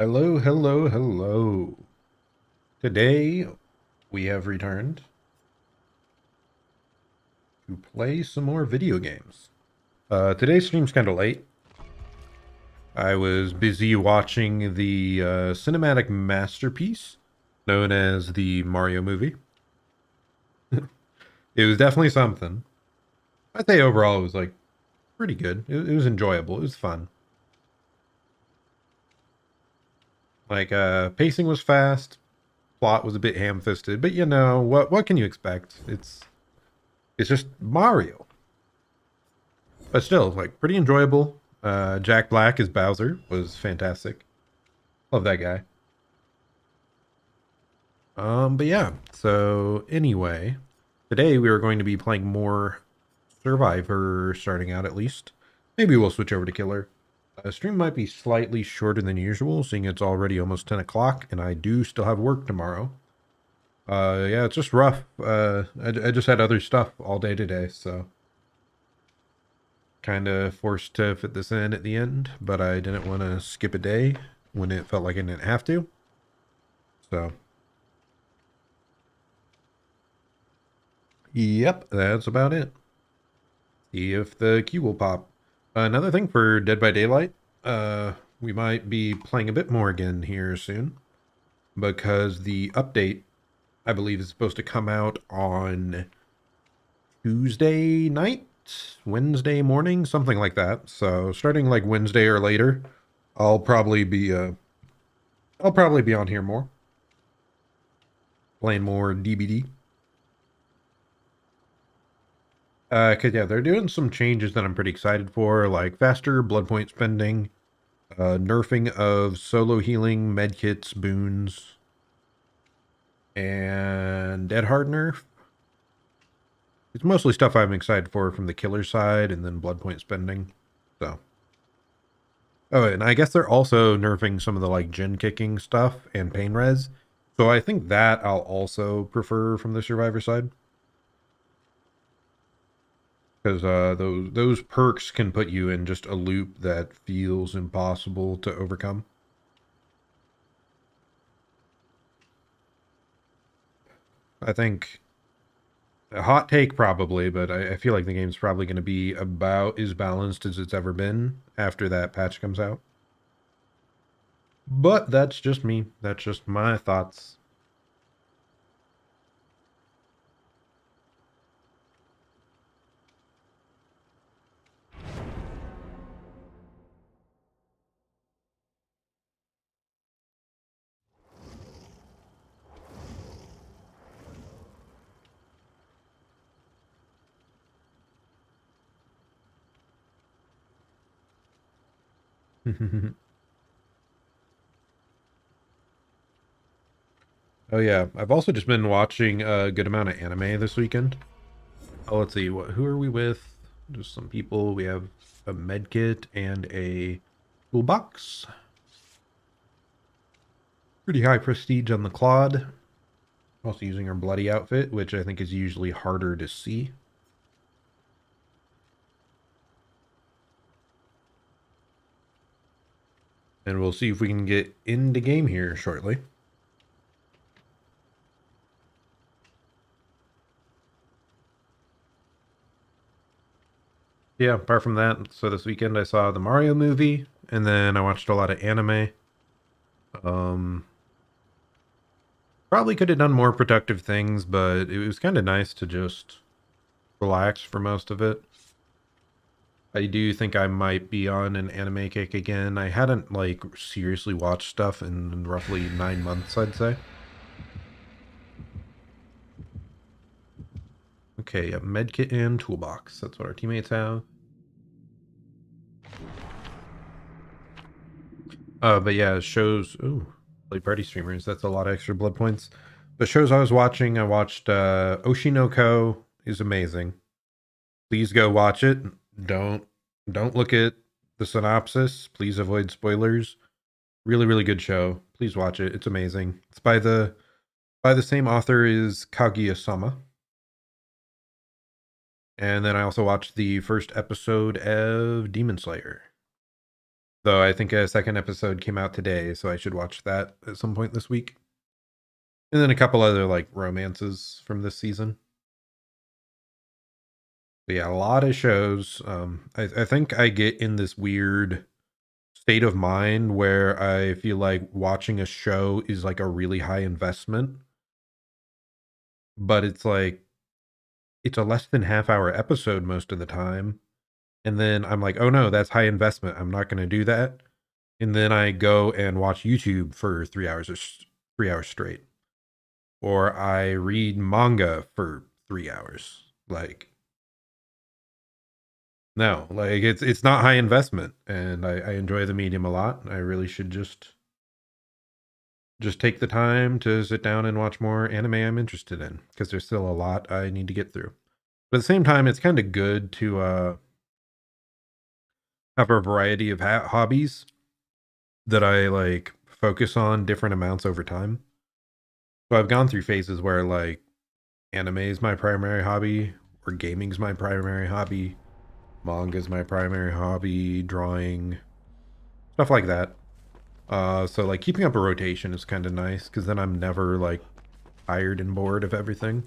Hello, hello, hello. Today we have returned to play some more video games. Today's stream's kind of late. I was busy watching the cinematic masterpiece known as the Mario movie. It was definitely something. I'd say overall it was like pretty good. It was enjoyable. It was fun. Like pacing was fast, plot was a bit ham-fisted, but you know what can you expect? It's just Mario. But still, like, pretty enjoyable. Jack Black as Bowser was fantastic. Love that guy. But yeah, so anyway, today we are going to be playing more Survivor, starting out at least. Maybe we'll switch over to Killer. Stream might be slightly shorter than usual, seeing it's already almost 10 o'clock, and I do still have work tomorrow. Yeah, it's just rough. I just had other stuff all day today, so kind of forced to fit this in at the end, but I didn't want to skip a day when it felt like I didn't have to. So, yep, that's about it. See if the queue will pop. Another thing for Dead by Daylight, we might be playing a bit more again here soon, because the update, I believe, is supposed to come out on Tuesday night, Wednesday morning, something like that. So starting like Wednesday or later, I'll probably be on here more, playing more DBD. Cause yeah, they're doing some changes that I'm pretty excited for, like faster blood point spending, nerfing of solo healing, medkits, boons, and dead hard nerf. It's mostly stuff I'm excited for from the killer side, and then blood point spending. So, oh, and I guess they're also nerfing some of the like gen kicking stuff and pain res. So I think that I'll also prefer from the survivor side. Because those perks can put you in just a loop that feels impossible to overcome. I think a hot take probably, but I feel like the game's probably going to be about as balanced as it's ever been after that patch comes out. But that's just me. That's just my thoughts. Oh yeah, I've also just been watching a good amount of anime this weekend. Oh, let's see, who are we with? Just some people. We have a med kit and a toolbox. Pretty high prestige on the Claude. Also using our bloody outfit, which I think is usually harder to see. And we'll see if we can get into game here shortly. Yeah, apart from that, so this weekend I saw the Mario movie, and then I watched a lot of anime. Um, Probably could have done more productive things, but it was kind of nice to just relax for most of it. I do think I might be on an anime kick again. I hadn't like seriously watched stuff in roughly 9 months, I'd say. Okay, a medkit and toolbox. That's what our teammates have. But yeah, shows. Ooh, play party streamers. That's a lot of extra blood points. The shows I was watching, I watched Oshinoko is amazing. Please go watch it. Don't don't look at the synopsis. Please avoid spoilers. Really, really good show. Please watch it. It's amazing. It's by the same author as Kaguya-sama. And then I also watched the first episode of Demon Slayer. Though I think a second episode came out today, so I should watch that at some point this week. And then a couple other like romances from this season. But yeah, a lot of shows. I think I get in this weird state of mind where I feel like watching a show is like a really high investment, but it's like it's a less than half hour episode most of the time. And then I'm like, oh no, that's high investment. I'm not going to do that. And then I go and watch YouTube for 3 hours or 3 hours straight, or I read manga for 3 hours. Like, no, like it's not high investment, and I enjoy the medium a lot. I really should just take the time to sit down and watch more anime I'm interested in, because there's still a lot I need to get through. But at the same time, it's kind of good to have a variety of hobbies that I like focus on different amounts over time. So I've gone through phases where like anime is my primary hobby, or gaming's my primary hobby, manga's my primary hobby, drawing, stuff like that. So like keeping up a rotation is kind of nice, because then I'm never like tired and bored of everything.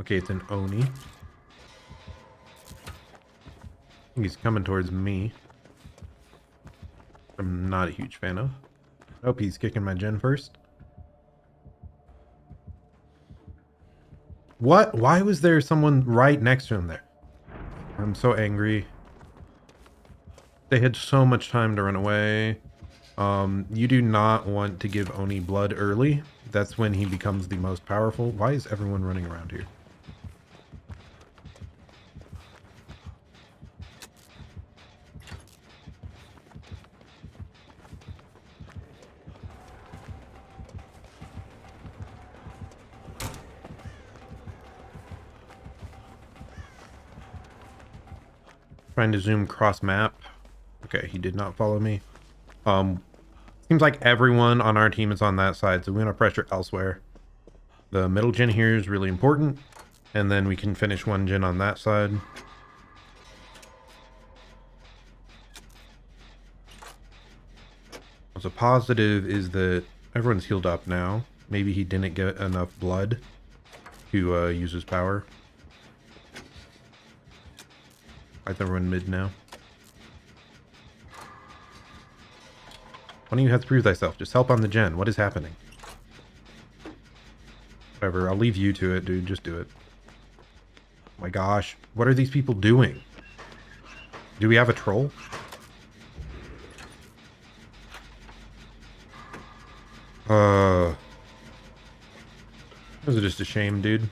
Okay, it's an Oni. He's coming towards me. I'm not a huge fan of. Oh, he's kicking my gen first. What? Why was there someone right next to him there? I'm so angry. They had so much time to run away. You do not want to give Oni blood early. That's when he becomes the most powerful. Why is everyone running around here? Trying to zoom cross map. Okay, he did not follow me. Seems like everyone on our team is on that side, so we're gonna pressure elsewhere. The middle gen here is really important, and then we can finish one gen on that side. So positive is that everyone's healed up now. Maybe he didn't get enough blood to use his power. I think everyone mid now. Why don't you have to prove thyself? Just help on the gen. What is happening? Whatever, I'll leave you to it, dude. Just do it. Oh my gosh. What are these people doing? Do we have a troll? This is just a shame, dude.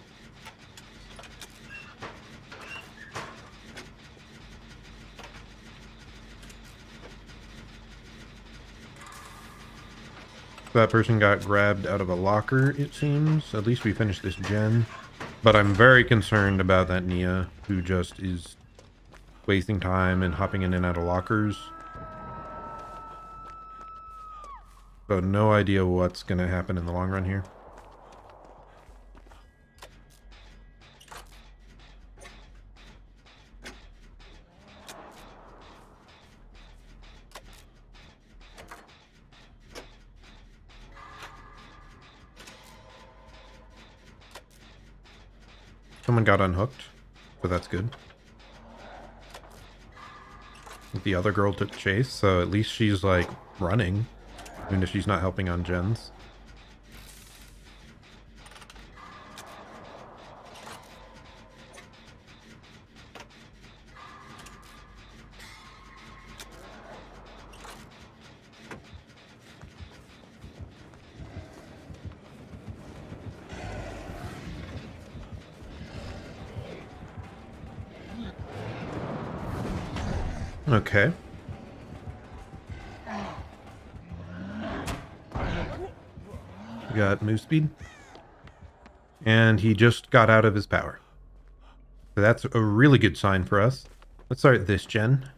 That person got grabbed out of a locker, it seems. At least we finished this gen. But I'm very concerned about that Nia, who just is wasting time and hopping in and out of lockers. So no idea what's going to happen in the long run here. Someone got unhooked, so that's good. The other girl took chase, so at least she's like running, even if she's not helping on gens. Okay. We got move speed. And he just got out of his power. So that's a really good sign for us. Let's start this gen.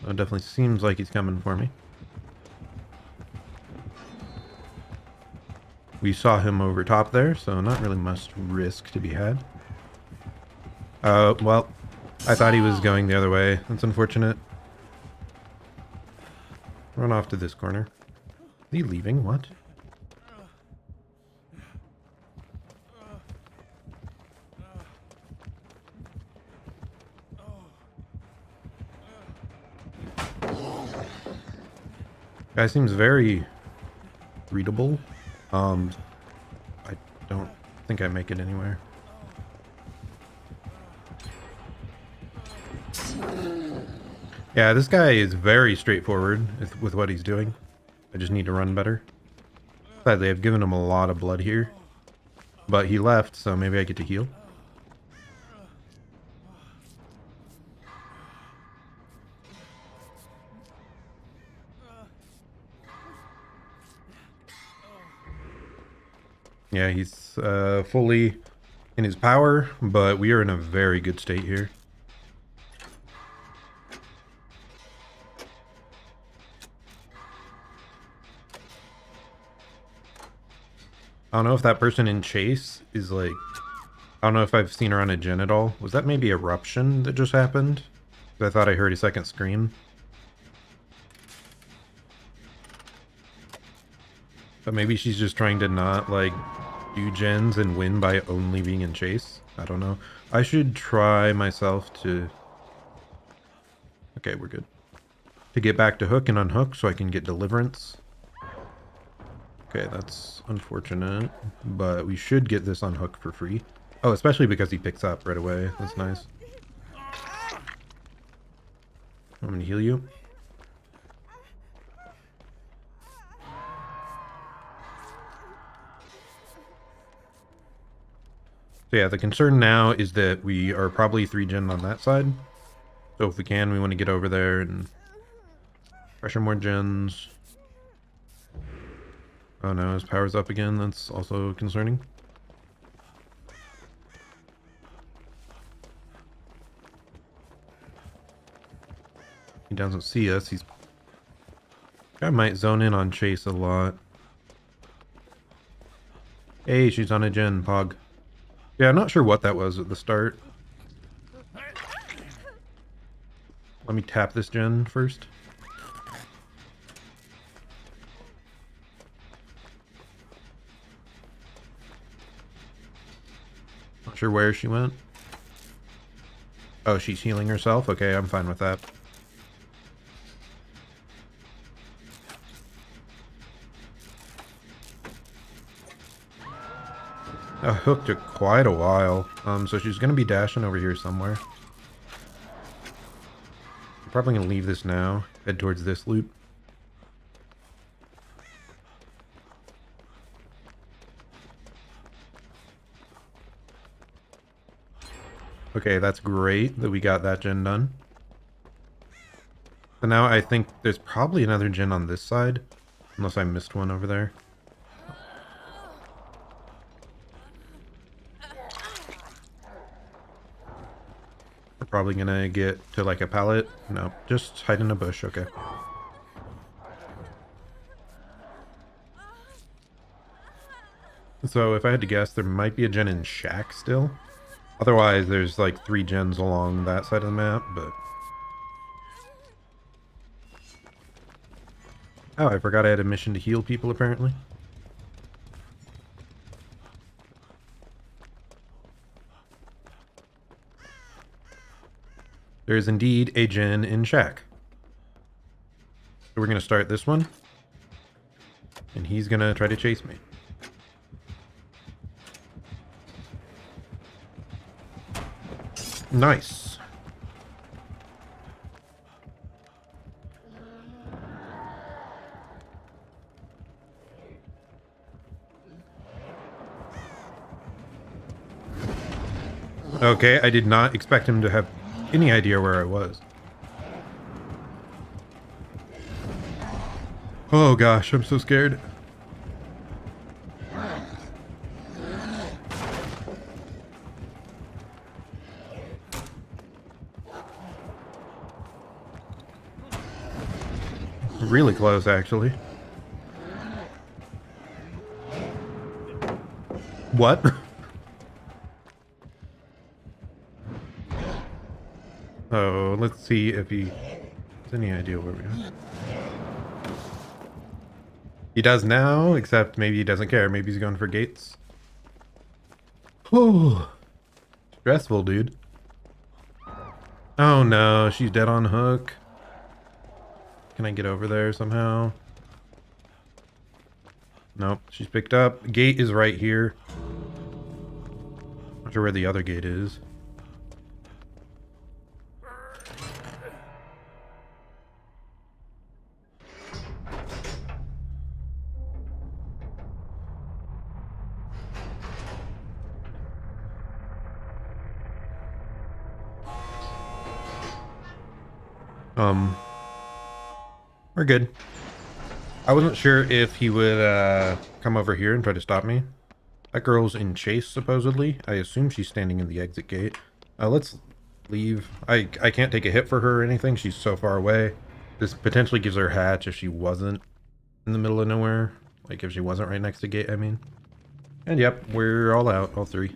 It definitely seems like he's coming for me. We saw him over top there, so not really much risk to be had. Well, I thought he was going the other way. That's unfortunate. Run off to this corner. Are you leaving? What? Guy seems very readable. I don't think I make it anywhere. Yeah, this guy is very straightforward with what he's doing. I just need to run better. Sadly, I've given him a lot of blood here. But he left, so maybe I get to heal. Yeah, he's fully in his power, but we are in a very good state here. I don't know if that person in chase is like... I don't know if I've seen her on a gen at all. Was that maybe eruption that just happened? I thought I heard a second scream. But maybe she's just trying to not, like, do gens and win by only being in chase. I don't know. I should try myself to... Okay, we're good. To get back to hook and unhook so I can get deliverance. Okay, that's unfortunate. But we should get this unhook for free. Oh, especially because he picks up right away. That's nice. I'm gonna heal you. So yeah, the concern now is that we are probably 3-gen on that side. So if we can, we want to get over there and pressure more gens. Oh no, his power's up again. That's also concerning. He doesn't see us. He's... I might zone in on chase a lot. Hey, she's on a gen, Pog. Yeah, I'm not sure what that was at the start. Let me tap this gen first. Not sure where she went. Oh, she's healing herself? Okay, I'm fine with that. Hook took quite a while. So she's going to be dashing over here somewhere. I'm probably going to leave this now. Head towards this loop. Okay, that's great that we got that gen done. So now I think there's probably another gen on this side. Unless I missed one over there. We're probably gonna get to like a pallet. No, just hide in a bush. Okay. So if I had to guess, there might be a gen in Shack still. Otherwise, there's like 3 gens along that side of the map, but... Oh, I forgot I had a mission to heal people, apparently. There is indeed a gen in Shack. So we're going to start this one. And he's going to try to chase me. Nice. Okay, I did not expect him to have any idea where I was. Oh gosh, I'm so scared. Really close, actually. What? Oh, let's see if he has any idea where we are. He does now, except maybe he doesn't care. Maybe he's going for gates. Oh, stressful, dude. Oh no, she's dead on hook. Can I get over there somehow? Nope, she's picked up. Gate is right here. Not sure where the other gate is. We're good. I wasn't sure if he would come over here and try to stop me. That girl's in chase, supposedly. I assume she's standing in the exit gate. Let's leave. I can't take a hit for her or anything. She's so far away. This potentially gives her a hatch if she wasn't in the middle of nowhere. Like if she wasn't right next to gate, I mean. And yep, we're all out, all 3.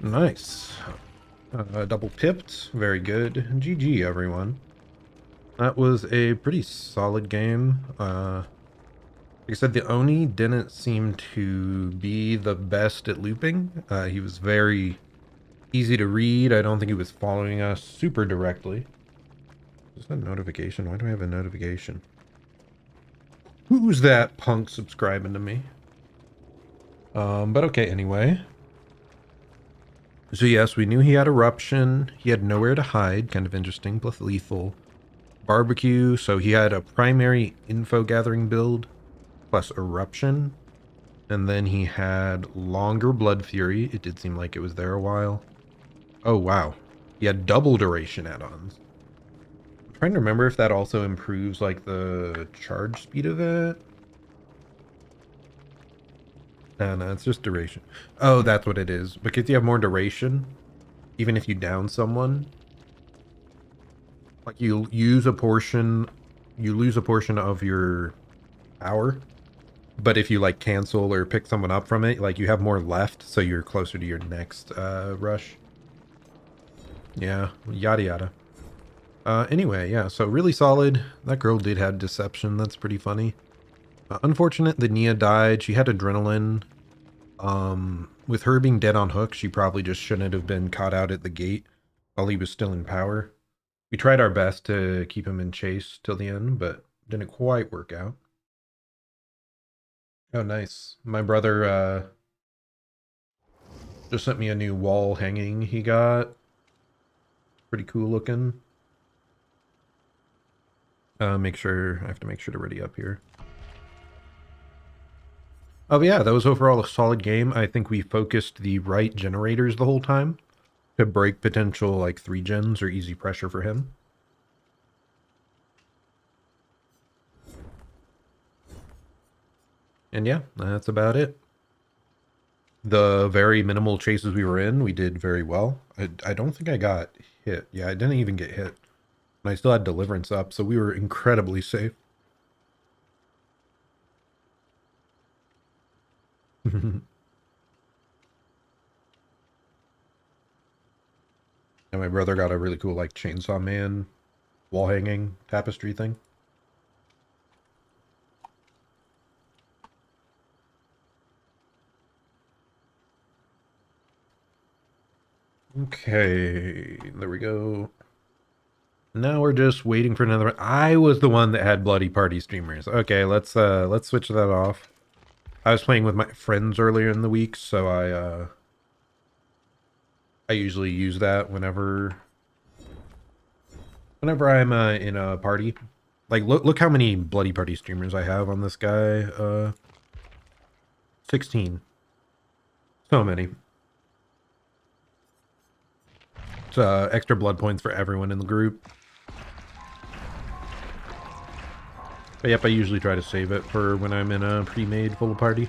Nice. Double pipped. Very good. GG, everyone. That was a pretty solid game. Like I said, the Oni didn't seem to be the best at looping. He was very easy to read. I don't think he was following us super directly. Is that a notification? Why do I have a notification? Who's that punk subscribing to me? But okay, anyway. So yes, we knew he had Eruption. He had nowhere to hide. Kind of interesting, plus lethal. Barbecue, so he had a primary info gathering build plus Eruption, and then he had longer Blood Fury. It did seem like it was there a while. Oh wow, he had double duration add-ons. I'm trying to remember if that also improves like the charge speed of it. No, it's just duration. Oh, that's what it is. Because you have more duration, even if you down someone, like you lose a portion of your power, but if you like cancel or pick someone up from it, like you have more left, so you're closer to your next rush. Yeah, yada yada. Anyway, yeah, so really solid. That girl did have deception. That's pretty funny. Unfortunate that Nia died. She had adrenaline. With her being dead on hook, she probably just shouldn't have been caught out at the gate while he was still in power. We tried our best to keep him in chase till the end, but didn't quite work out. Oh, nice. My brother just sent me a new wall hanging he got. Pretty cool looking. I have to make sure to ready up here. Oh yeah, that was overall a solid game. I think we focused the right generators the whole time to break potential like 3 gens or easy pressure for him. And yeah, that's about it. The very minimal chases we were in, we did very well. I don't think I got hit. Yeah, I didn't even get hit. And I still had deliverance up, so we were incredibly safe. And my brother got a really cool like Chainsaw Man wall hanging tapestry thing. Okay, there we go. Now we're just waiting for another. I was the one that had bloody party streamers. Okay, let's switch that off. I was playing with my friends earlier in the week, so I usually use that whenever I'm in a party. Like look how many bloody party streamers I have on this guy. 16. So many. It's extra blood points for everyone in the group. But yep, I usually try to save it for when I'm in a pre-made full party.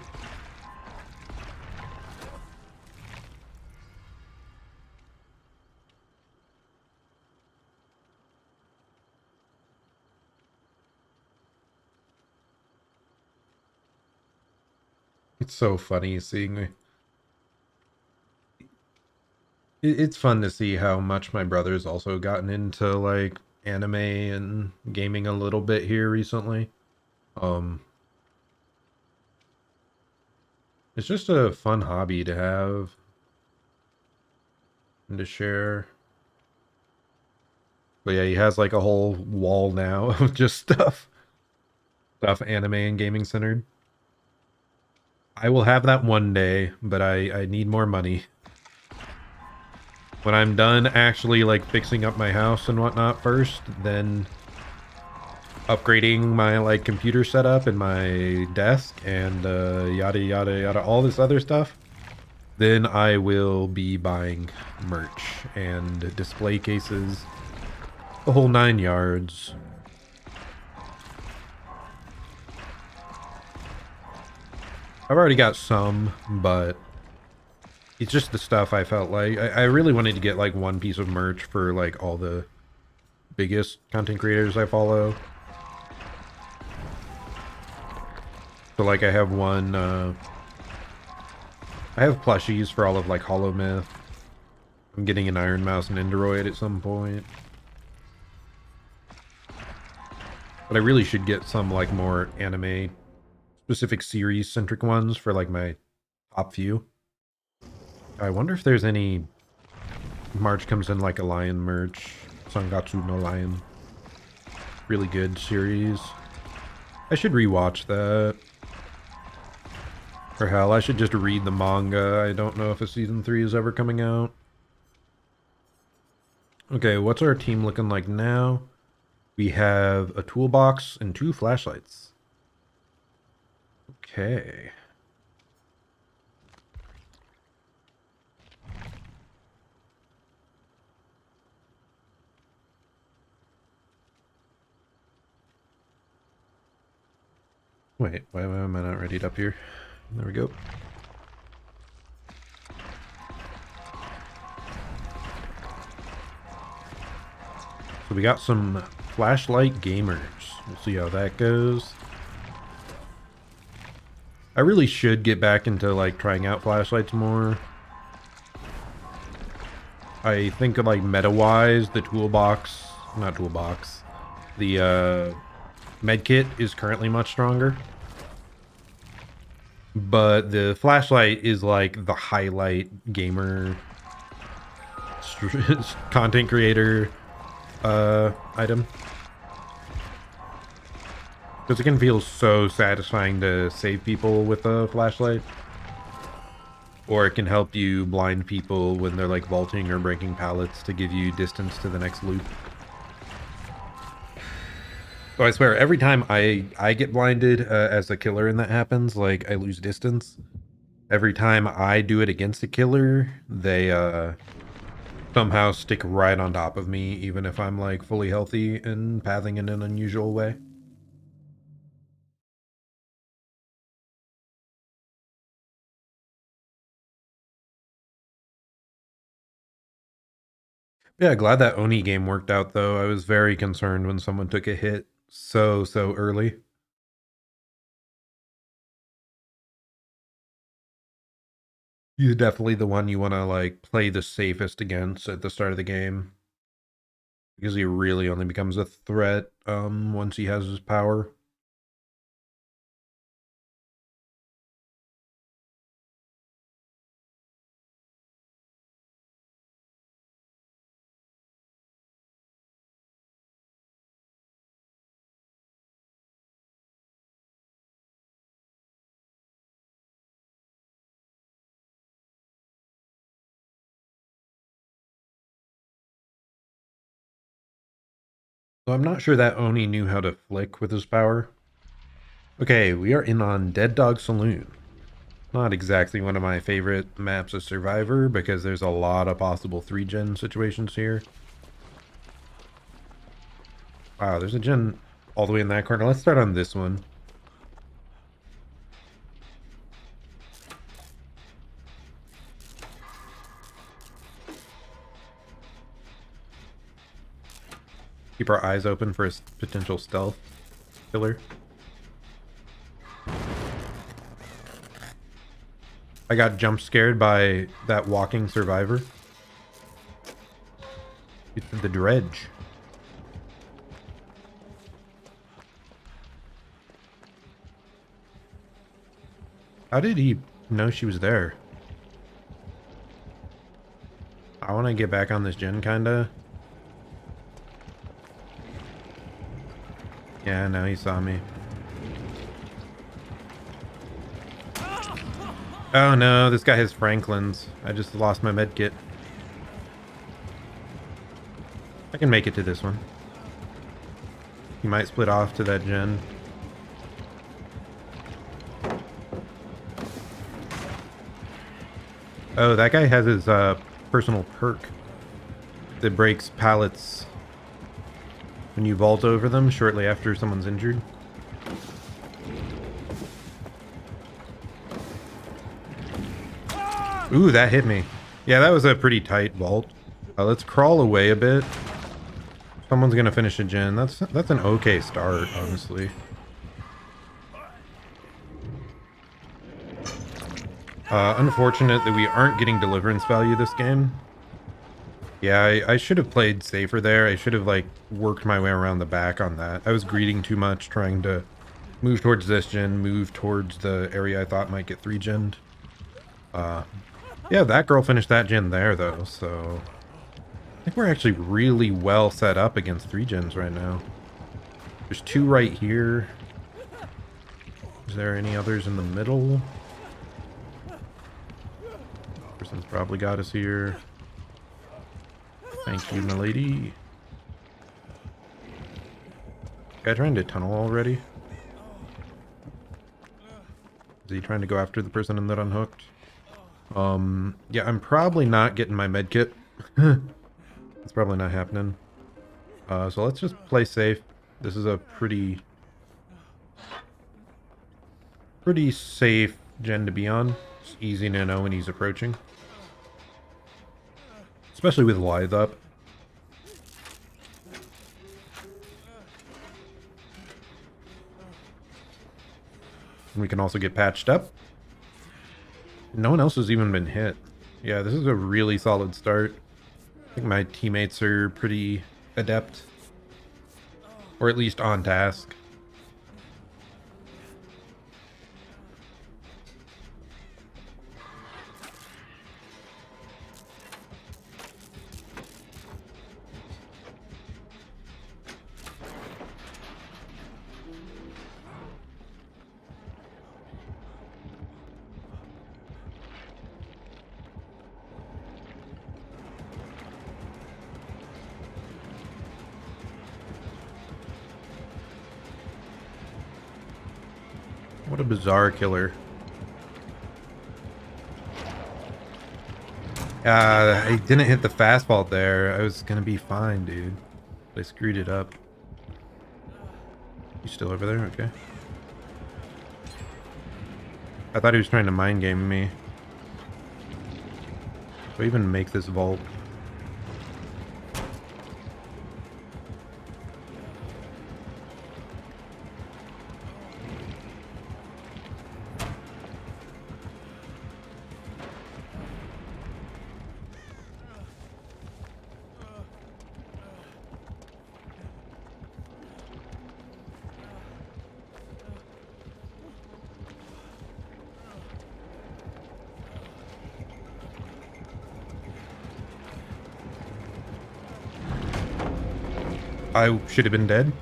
It's so funny seeing. It's fun to see how much my brother's also gotten into like anime and gaming a little bit here recently. Um, it's just a fun hobby to have and to share. But yeah, he has like a whole wall now of just stuff anime and gaming centered. I will have that one day, but I need more money. When I'm done actually like fixing up my house and whatnot first, then upgrading my like computer setup and my desk and yada yada yada, all this other stuff, then I will be buying merch and display cases, the whole 9 yards. I've already got some, but it's just the stuff I felt like I really wanted to get like one piece of merch for like all the biggest content creators I follow. So like I have one I have plushies for all of like Hollow Myth. I'm getting an Iron Mouse and Endoroid at some point. But I really should get some like more anime specific series centric ones for like my top few. I wonder if there's any March comes in like a lion merch. Sangatsu no Lion. Really good series. I should rewatch that. Or hell, I should just read the manga. I don't know if a season 3 is ever coming out. Okay, what's our team looking like now? We have a toolbox and 2 flashlights. Okay. Wait, why am I not readied up here? There we go. So we got some flashlight gamers. We'll see how that goes. I really should get back into like trying out flashlights more. I think like meta-wise, the toolbox, not toolbox, the medkit is currently much stronger. But the flashlight is like the highlight gamer content creator item. Because it can feel so satisfying to save people with a flashlight. Or it can help you blind people when they're like vaulting or breaking pallets to give you distance to the next loop. So I swear, every time I get blinded as a killer and that happens, like I lose distance. Every time I do it against a killer, they somehow stick right on top of me, even if I'm like fully healthy and pathing in an unusual way. Yeah, glad that Oni game worked out though. I was very concerned when someone took a hit so early. He's definitely the one you want to like play the safest against at the start of the game, because he really only becomes a threat once he has his power. So I'm not sure that Oni knew how to flick with his power. Okay, we are in on Dead Dog Saloon. Not exactly one of my favorite maps of Survivor because there's a lot of possible 3-gen situations here. Wow, there's a gen all the way in that corner. Let's start on this one. Keep our eyes open for a potential stealth killer. I got jump scared by that walking survivor. It's the dredge. How did he know she was there? I want to get back on this gen, kinda. Yeah, no, he saw me. Oh no, this guy has Franklin's. I just lost my med kit. I can make it to this one. He might split off to that gen. Oh, that guy has his personal perk that breaks pallets when you vault over them shortly after someone's injured. Ooh, that hit me. Yeah, that was a pretty tight vault. Let's crawl away a bit. Someone's gonna finish a gen. That's an okay start, honestly. Unfortunate that we aren't getting deliverance value this game. Yeah, I should have played safer there. I should have like worked my way around the back on that. I was greeding too much, trying to move towards this gen, move towards the area I thought might get 3-gened. Yeah, that girl finished that gen there though, so I think we're actually really well set up against 3-gens right now. There's 2 right here. Is there any others in the middle? Person's probably got us here. Thank you, milady. Guy trying to tunnel already? Is he trying to go after the person in that unhooked? Yeah, I'm probably not getting my medkit. It's probably not happening. So let's just play safe. This is a pretty safe gen to be on. It's easy to know when he's approaching. Especially with Lithe up. And we can also get patched up. No one else has even been hit. Yeah, this is a really solid start. I think my teammates are pretty adept. Or at least on task. What a bizarre killer. I didn't hit the fastball there. I was gonna be fine, dude. I screwed it up. You still over there? Okay. I thought he was trying to mind game me. Do I even make this vault? I should have been dead.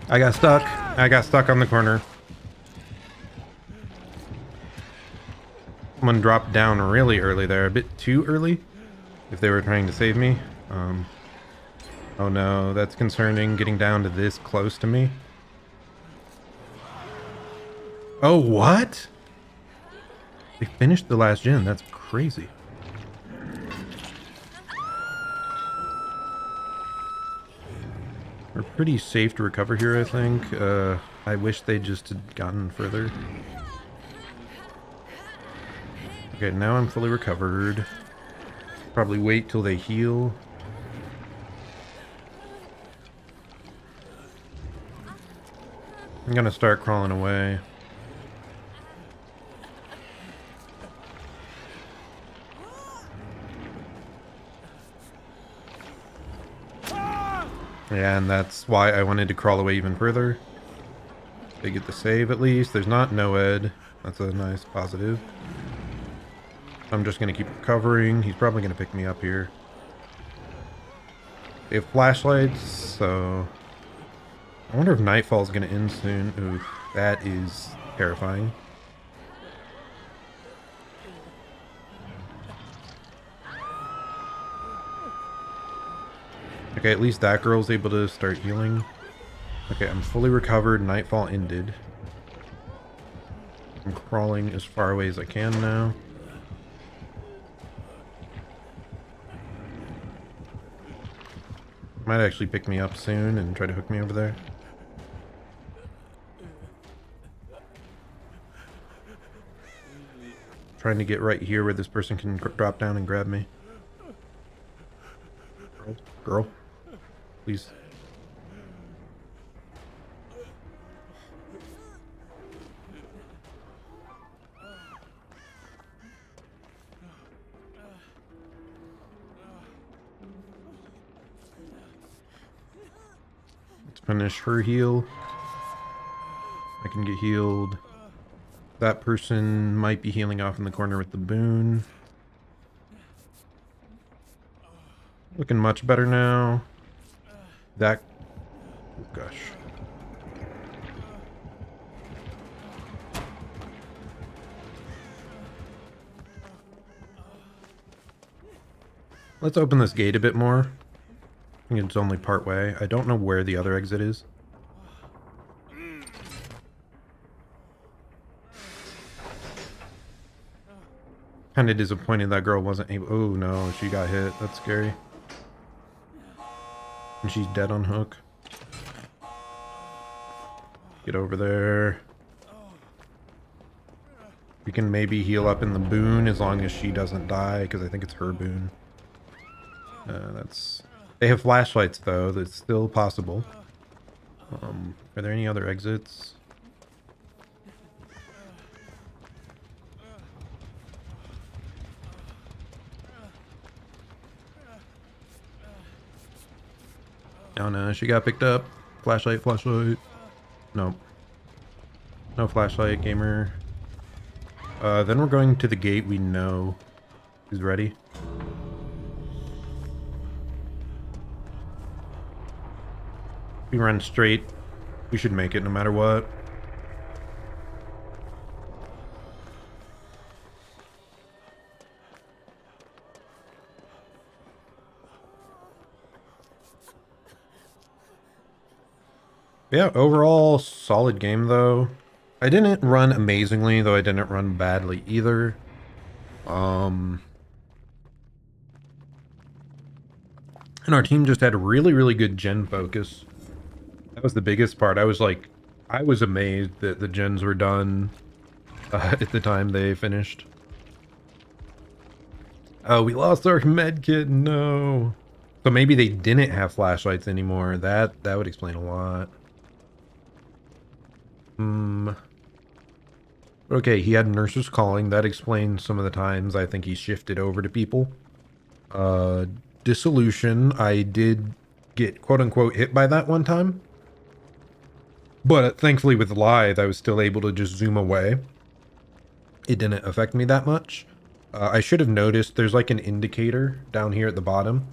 I got stuck. I got stuck on the corner. Someone dropped down really early there, a bit too early if they were trying to save me. Oh no, that's concerning, getting down to this close to me. Oh, what? They finished the last gen. That's crazy. We're pretty safe to recover here, I think. I wish they just had gotten further. Okay, now I'm fully recovered. Probably wait till they heal. I'm gonna start crawling away. Yeah, and that's why I wanted to crawl away even further. They get the save at least. There's not Noed. That's a nice positive. I'm just gonna keep recovering. He's probably gonna pick me up here. They have flashlights, so I wonder if Nightfall's gonna end soon. Oof, that is terrifying. Okay, at least that girl's able to start healing. Okay, I'm fully recovered. Nightfall ended. I'm crawling as far away as I can now. Might actually pick me up soon and try to hook me over there. Trying to get right here where this person can drop down and grab me. Girl, please. Let's finish her heal. I can get healed. That person might be healing off in the corner with the boon. Looking much better now. That... oh gosh. Let's open this gate a bit more. I think it's only part way. I don't know where the other exit is. Kind of disappointed that girl wasn't able... oh no, she got hit. That's scary. And she's dead on hook. Get over there. We can maybe heal up in the boon as long as she doesn't die, because I think it's her boon. That's... they have flashlights though, that's still possible. Are there any other exits? Oh no, she got picked up. Flashlight, flashlight. Nope. No flashlight, gamer. Then we're going to the gate we know is ready. We run straight. We should make it no matter what. Yeah, overall solid game though. I didn't run amazingly, though I didn't run badly either. And our team just had really, really good gen focus. That was the biggest part. I was amazed that the gens were done at the time they finished. Oh, we lost our med kit. No. So maybe they didn't have flashlights anymore. That would explain a lot. Okay, he had nurses calling. That explains some of the times I think he shifted over to people. Uh, Dissolution, I did get quote unquote hit by that one time. But thankfully with Lithe, I was still able to just zoom away. It didn't affect me that much. I should have noticed there's like an indicator down here at the bottom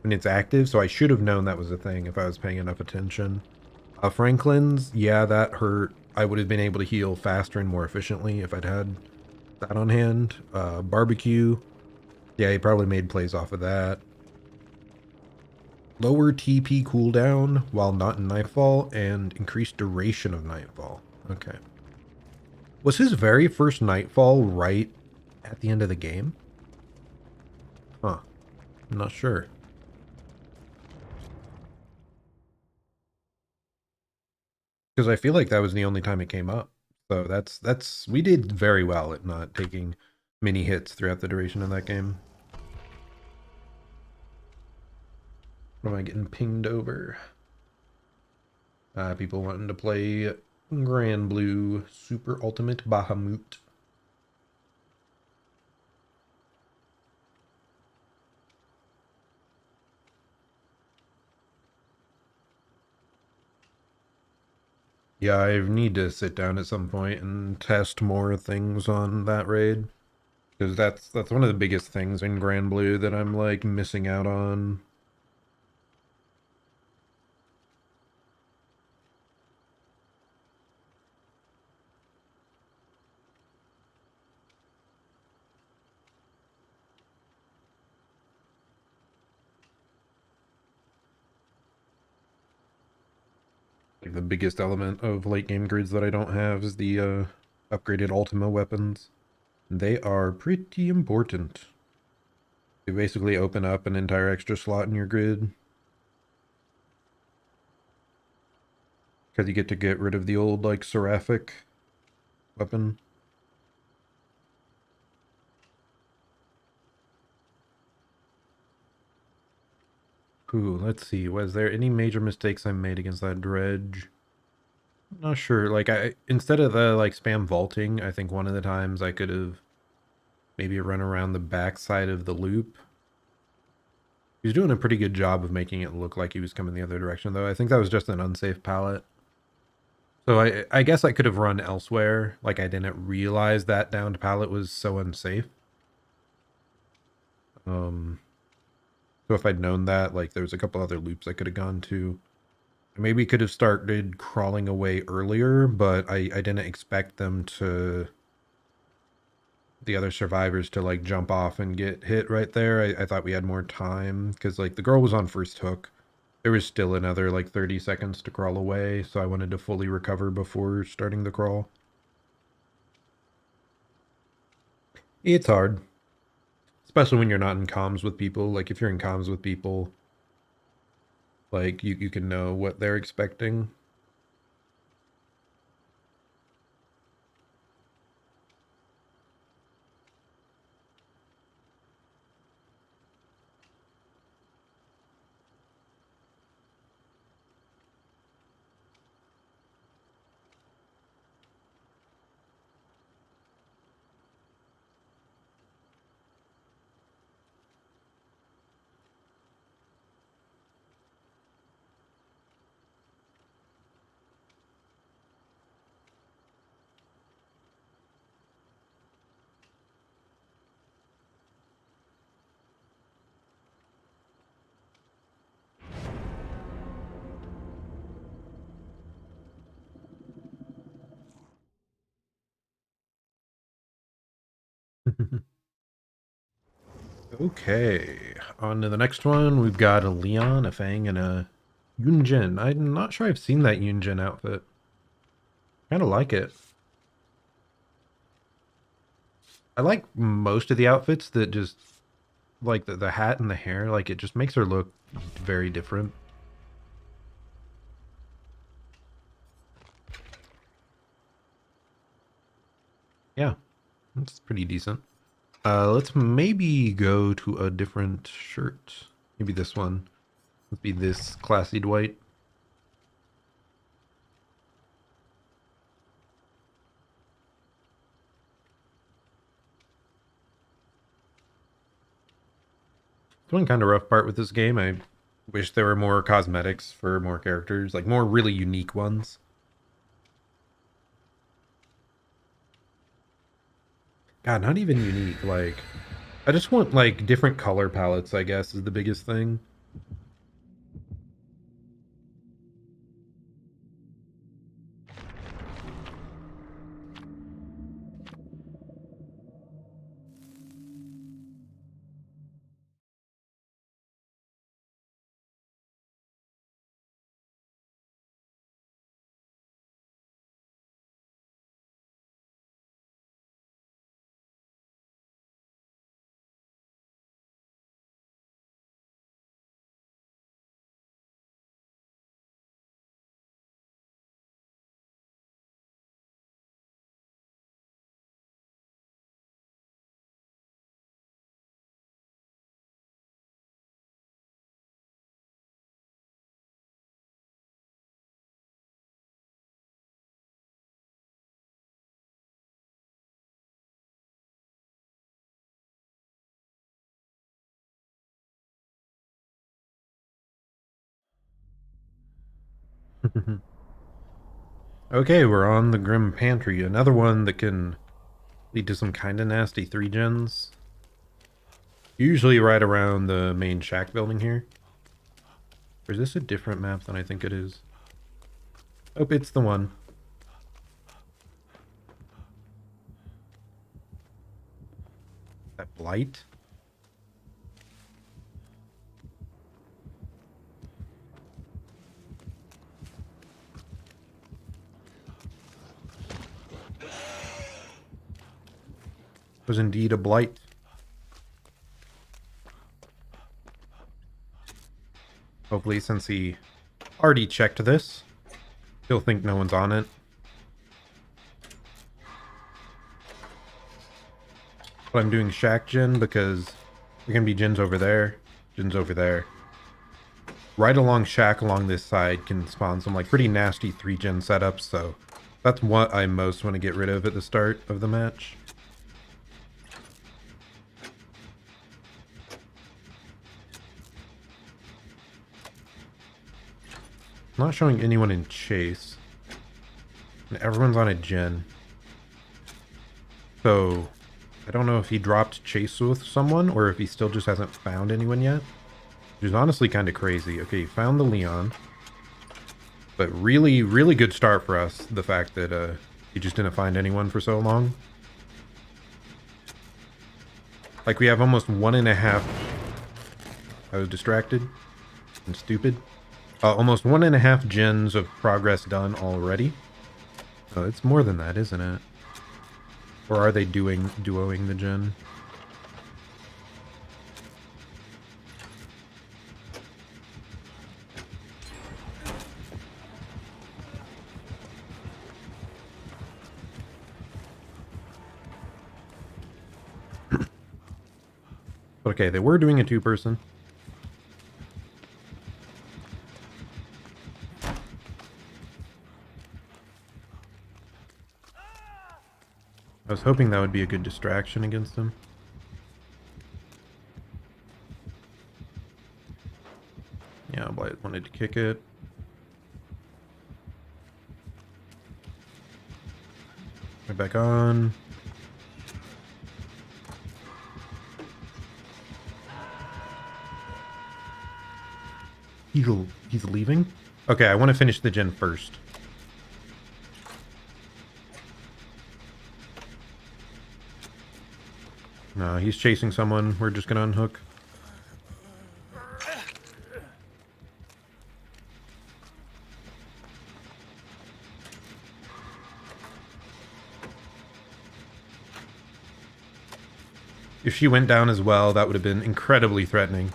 when it's active, so I should have known that was a thing if I was paying enough attention. Franklin's, yeah, that hurt. I would have been able to heal faster and more efficiently if I'd had that on hand. Barbecue, yeah, he probably made plays off of that. Lower TP cooldown while not in Nightfall, and increased duration of Nightfall. Okay. Was his very first Nightfall right at the end of the game? Huh. I'm not sure. Because I feel like that was the only time it came up. So that's we did very well at not taking many hits throughout the duration of that game. What am I getting pinged over? People wanting to play Grand Blue Super Ultimate Bahamut. Yeah, I need to sit down at some point and test more things on that raid. Because that's one of the biggest things in Grand Blue that I'm like missing out on. Like the biggest element of late game grids that I don't have is the upgraded Ultima weapons. They are pretty important. They basically open up an entire extra slot in your grid. Because you get rid of the old, like, Seraphic weapon. Ooh, let's see. Was there any major mistakes I made against that dredge? Not sure. Like, instead of the, like, spam vaulting, I think one of the times I could have maybe run around the back side of the loop. He was doing a pretty good job of making it look like he was coming the other direction, though. I think that was just an unsafe pallet. So I guess I could have run elsewhere. Like, I didn't realize that downed pallet was so unsafe. So if I'd known that, like, there was a couple other loops I could have gone to. Maybe could have started crawling away earlier, but I didn't expect them to, the other survivors to, like, jump off and get hit right there. I thought we had more time, because, like, the girl was on first hook. There was still another, like, 30 seconds to crawl away, so I wanted to fully recover before starting the crawl. It's hard. Especially when you're not in comms with people. Like, if you're in comms with people, like, you can know what they're expecting. Okay, on to the next one. We've got a Leon, a Fang, and a Yunjin. I'm not sure I've seen that Yunjin outfit. Kind of like it. I like most of the outfits that just, like the hat and the hair, like it just makes her look very different. Yeah, that's pretty decent. Let's maybe go to a different shirt. Maybe this one. Let's be this classy Dwight. one kind of rough part with this game. I wish there were more cosmetics for more characters, like more really unique ones. God, not even unique. Like, I just want like different color palettes, I guess, is the biggest thing. Okay, we're on the Grim Pantry. Another one that can lead to some kind of nasty 3 gens. Usually right around the main shack building here. Or is this a different map than I think it is? Oh, it's the one. That blight? Was indeed a blight. Hopefully, since he already checked this, he'll think no one's on it. But I'm doing shack gen because there can be gens over there, gens over there. Right along shack along this side can spawn some like pretty nasty 3-gen setups, so that's what I most want to get rid of at the start of the match. Not showing anyone in chase. And everyone's on a gen. So I don't know if he dropped chase with someone or if he still just hasn't found anyone yet. Which is honestly kind of crazy. Okay, he found the Leon. But really, really good start for us. The fact that he just didn't find anyone for so long. Like we have almost 1.5. I was distracted and stupid. Almost 1.5 gens of progress done already. Oh, it's more than that, isn't it? Or are they duoing the gen? Okay, they were doing a 2-person. I was hoping that would be a good distraction against him. Yeah, Blight wanted to kick it. Right back on. He's leaving? Okay, I want to finish the gen first. No, he's chasing someone. We're just gonna unhook. If she went down as well, that would have been incredibly threatening.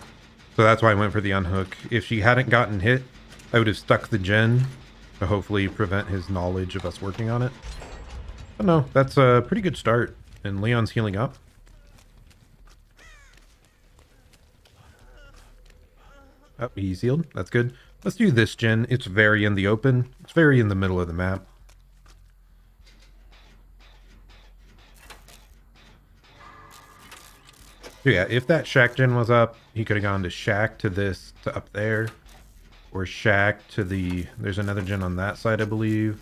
So that's why I went for the unhook. If she hadn't gotten hit, I would have stuck the gen to hopefully prevent his knowledge of us working on it. But no, that's a pretty good start. And Leon's healing up. Oh, he's healed. That's good. Let's do this gen. It's very in the open. It's very in the middle of the map. So yeah, if that Shack gen was up, he could have gone to Shack to this to up there. Or Shack to the... There's another gen on that side, I believe.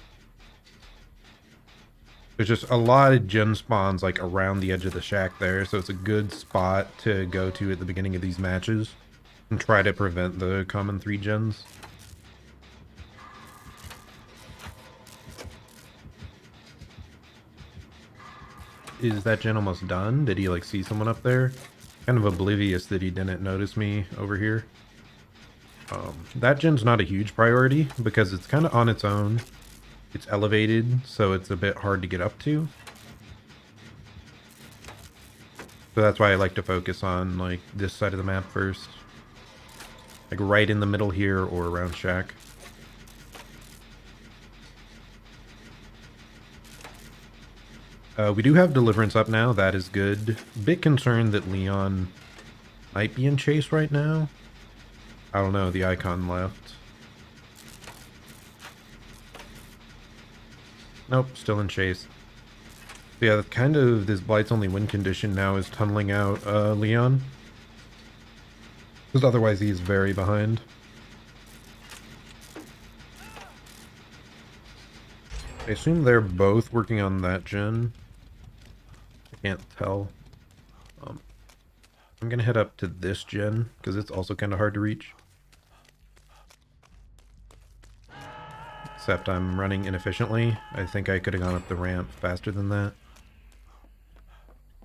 There's just a lot of gen spawns like around the edge of the Shack there, so it's a good spot to go to at the beginning of these matches and try to prevent the common 3 gens. Is that gen almost done? Did he like see someone up there? Kind of oblivious that he didn't notice me over here. That gen's not a huge priority because it's kind of on its own. It's elevated, so it's a bit hard to get up to. So that's why I like to focus on like this side of the map first. Like right in the middle here or around Shack. We do have Deliverance up now, that is good. Bit concerned that Leon might be in chase right now. I don't know, the icon left. Nope, still in chase. But yeah, kind of this Blight's only win condition now is tunneling out Leon. Because otherwise he's very behind. I assume they're both working on that gen. I can't tell. I'm gonna head up to this gen because it's also kind of hard to reach. Except I'm running inefficiently. I think I could have gone up the ramp faster than that.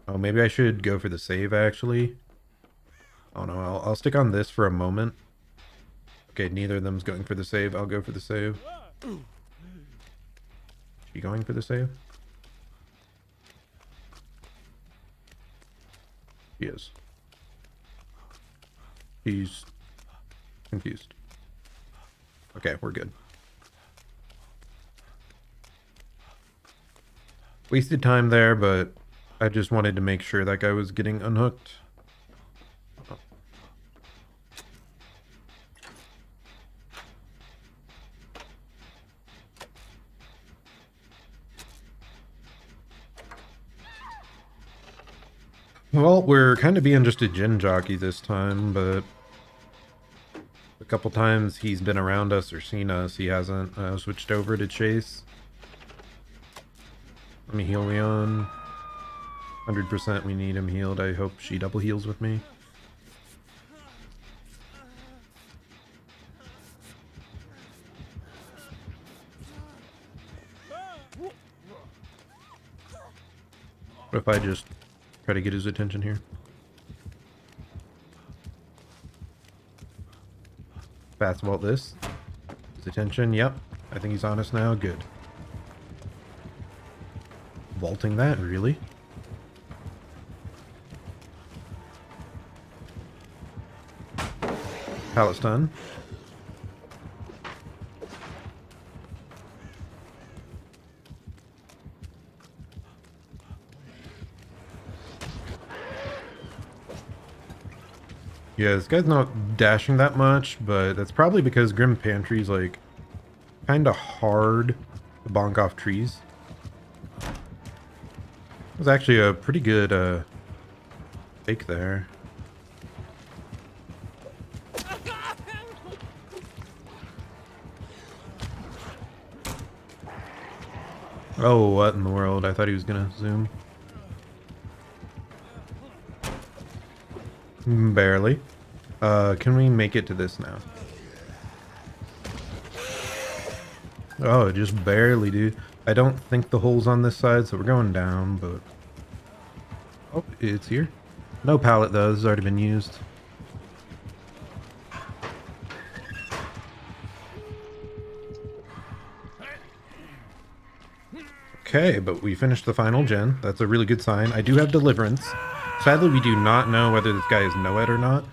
Oh, maybe I should go for the save actually. Oh no, I'll stick on this for a moment. Okay, neither of them's going for the save. I'll go for the save. Is she going for the save? She is. He's confused. Okay, we're good. Wasted time there, but I just wanted to make sure that guy was getting unhooked. Well, we're kind of being just a gen jockey this time, but a couple times he's been around us or seen us, he hasn't switched over to chase. Let me heal Leon. 100% we need him healed. I hope she double heals with me. What if I just try to get his attention here? Fast vault this. His attention, yep. I think he's on us now. Good. Vaulting that, really? Pallet stun. Yeah, this guy's not dashing that much, but that's probably because Grim Pantry's like kind of hard to bonk off trees. It was actually a pretty good fake there. Oh, what in the world? I thought he was gonna zoom. Barely. Can we make it to this now? Oh, just barely, dude. I don't think the hole's on this side, so we're going down, but... Oh, it's here. No pallet, though. This has already been used. Okay, but we finished the final gen. That's a really good sign. I do have Deliverance. Sadly, we do not know whether this guy is Noed or not.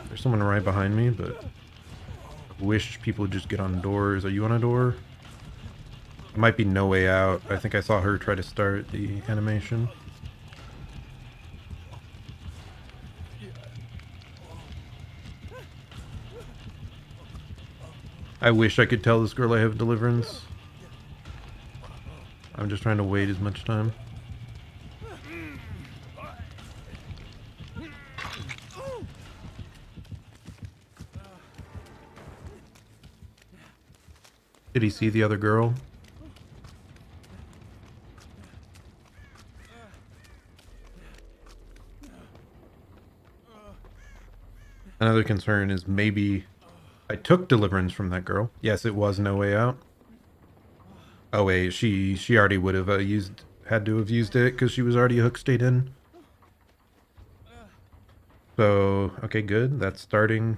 There's someone right behind me, but I wish people would just get on doors. Are you on a door? It might be No Way Out. I think I saw her try to start the animation. I wish I could tell this girl I have Deliverance. I'm just trying to wait as much time. Did he see the other girl? Another concern is maybe I took deliverance from that girl. Yes, it was No Way Out. Oh wait, she already would have had to have used it because she was already hook state in. So, okay, good. That's starting.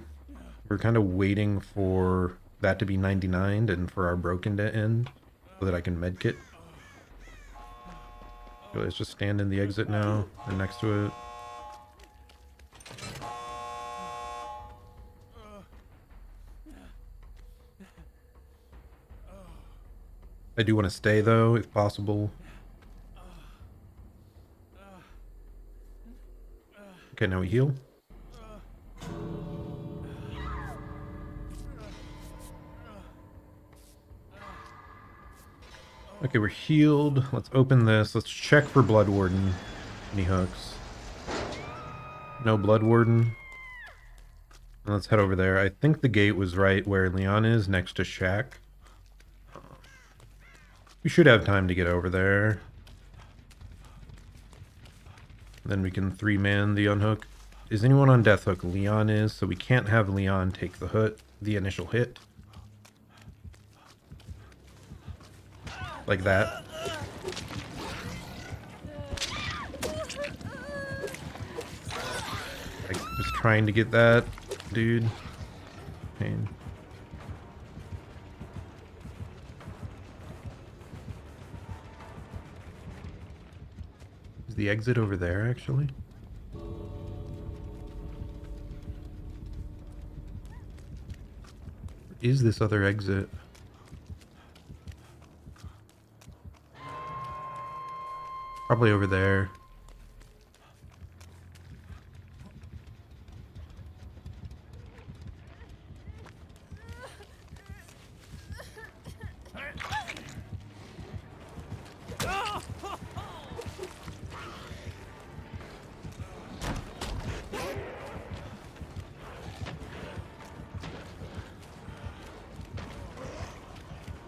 We're kind of waiting for that to be 99 and for our broken to end so that I can medkit. So let's just stand in the exit now and next to it. I do want to stay though, if possible. Okay, now we heal. Okay, we're healed. Let's open this. Let's check for Blood Warden. Any hooks? No Blood Warden. Let's head over there. I think the gate was right where Leon is, next to Shack. We should have time to get over there. Then we can 3-man the unhook. Is anyone on Death Hook? Leon is, so we can't have Leon take the initial hit. Like that. I was trying to get that, dude. Pain. Is the exit over there, actually? Is this other exit? Probably over there.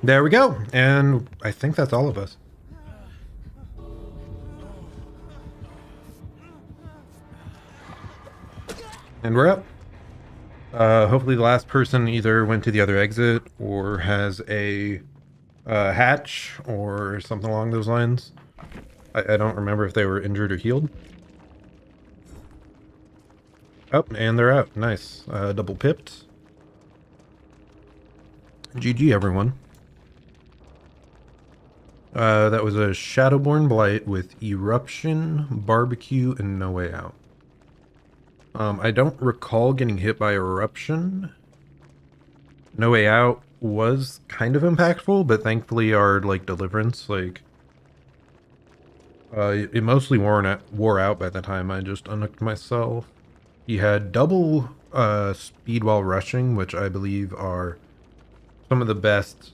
There we go. And I think that's all of us. And we're up. Hopefully the last person either went to the other exit or has a hatch or something along those lines. I don't remember if they were injured or healed. Oh, and they're out. Nice. Double pipped. GG, everyone. That was a Shadowborn Blight with Eruption, Barbecue, and No Way Out. I don't recall getting hit by Eruption. No Way Out was kind of impactful, but thankfully our, like, Deliverance, like... it mostly wore out by the time I just unhooked myself. He had double speed while rushing, which I believe are some of the best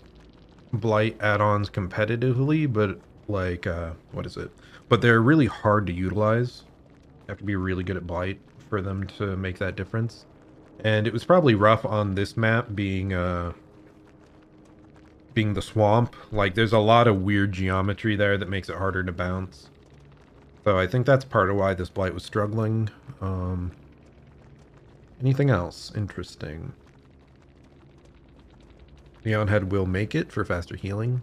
Blight add-ons competitively, but like, what is it? But they're really hard to utilize. You have to be really good at Blight for them to make that difference. And it was probably rough on this map being the swamp. Like, there's a lot of weird geometry there that makes it harder to bounce. So I think that's part of why this Blight was struggling. Anything else interesting? Leon had Will Make It for faster healing.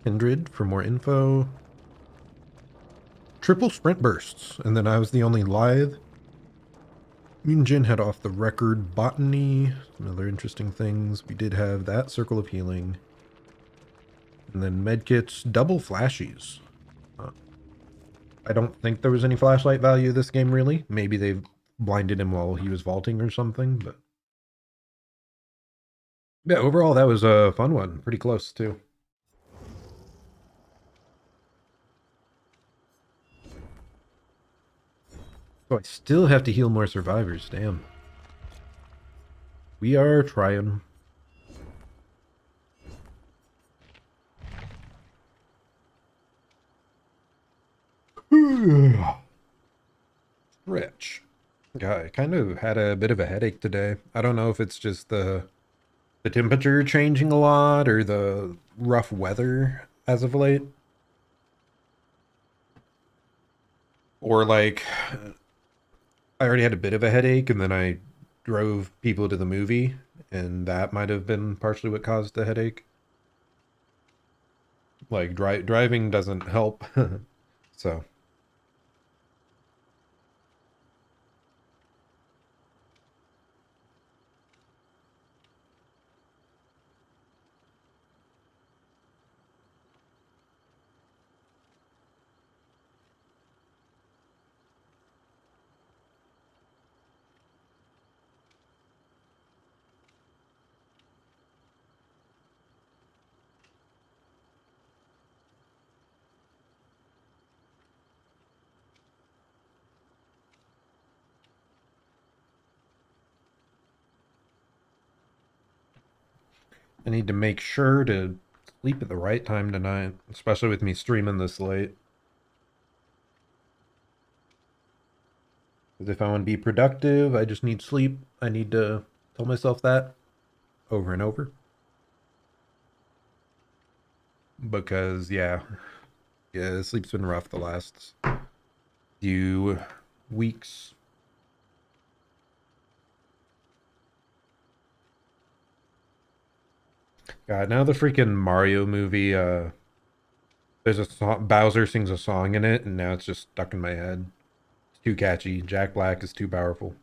Kindred for more info. Triple sprint bursts, and then I was the only lithe. Munin had off the record botany. Some other interesting things. We did have that circle of healing. And then medkits, double flashies. I don't think there was any flashlight value this game, really. Maybe they blinded him while he was vaulting or something, but... yeah, overall, that was a fun one. Pretty close, too. Oh, I still have to heal more survivors. Damn. We are trying. Rich. Yeah, I kind of had a bit of a headache today. I don't know if it's just the the temperature changing a lot or the rough weather as of late? Or like I already had a bit of a headache and then I drove people to the movie and that might have been partially what caused the headache. Like driving doesn't help. So I need to make sure to sleep at the right time tonight, especially with me streaming this late. Because if I want to be productive, I just need sleep. I need to tell myself that over and over. Because yeah, sleep's been rough the last few weeks. God, now the freaking Mario movie, there's a song, Bowser sings a song in it, and now it's just stuck in my head. It's too catchy. Jack Black is too powerful.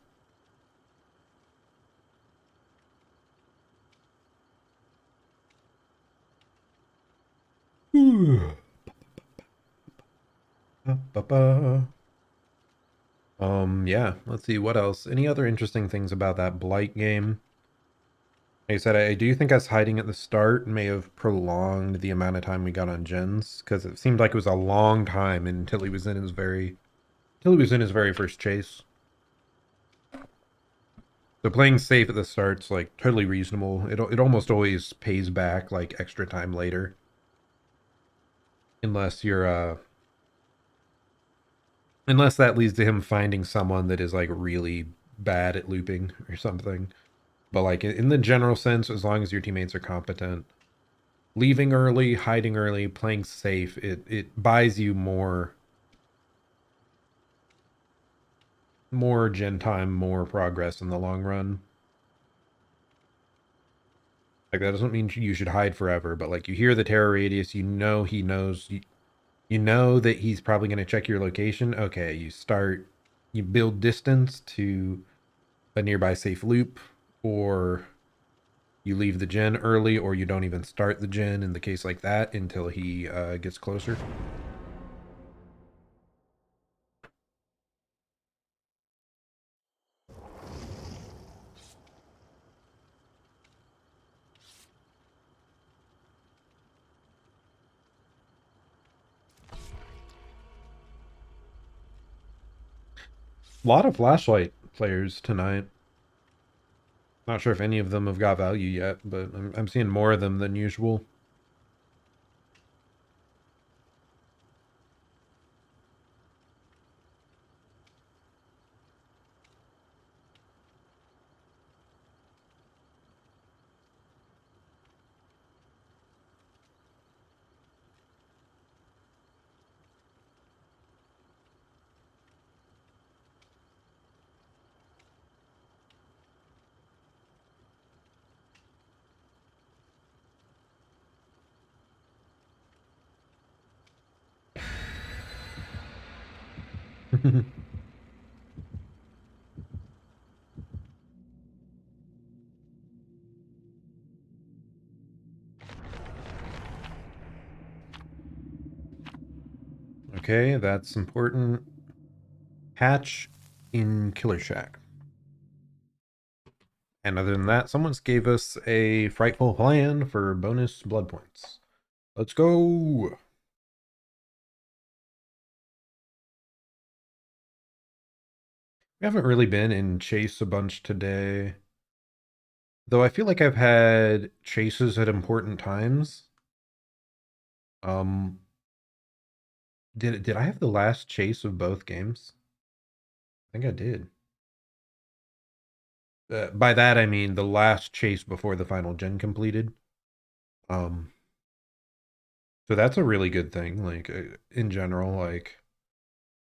Yeah, let's see what else. Any other interesting things about that Blight game? Like I said, I do think us hiding at the start may have prolonged the amount of time we got on gens, because it seemed like it was a long time until he was in his very first chase. So playing safe at the start's like totally reasonable. It almost always pays back like extra time later, unless you're unless that leads to him finding someone that is like really bad at looping or something. But like in the general sense, as long as your teammates are competent, leaving early, hiding early, playing safe, it buys you more gen time, more progress in the long run. Like that doesn't mean you should hide forever, but like you hear the terror radius, you know he knows you know that he's probably going to check your location. Okay, you build distance to a nearby safe loop, or you leave the gen early, or you don't even start the gen in the case like that until he gets closer. A lot of flashlight players tonight. Not sure if any of them have got value yet, but I'm seeing more of them than usual. Okay, that's important. Hatch in Killer Shack. And other than that, someone's gave us a frightful plan for bonus blood points. Let's go. We haven't really been in chase a bunch today. Though I feel like I've had chases at important times. Um did I have the last chase of both games? I think I did. By that I mean the last chase before the final gen completed. Um, so that's a really good thing. Like in general, like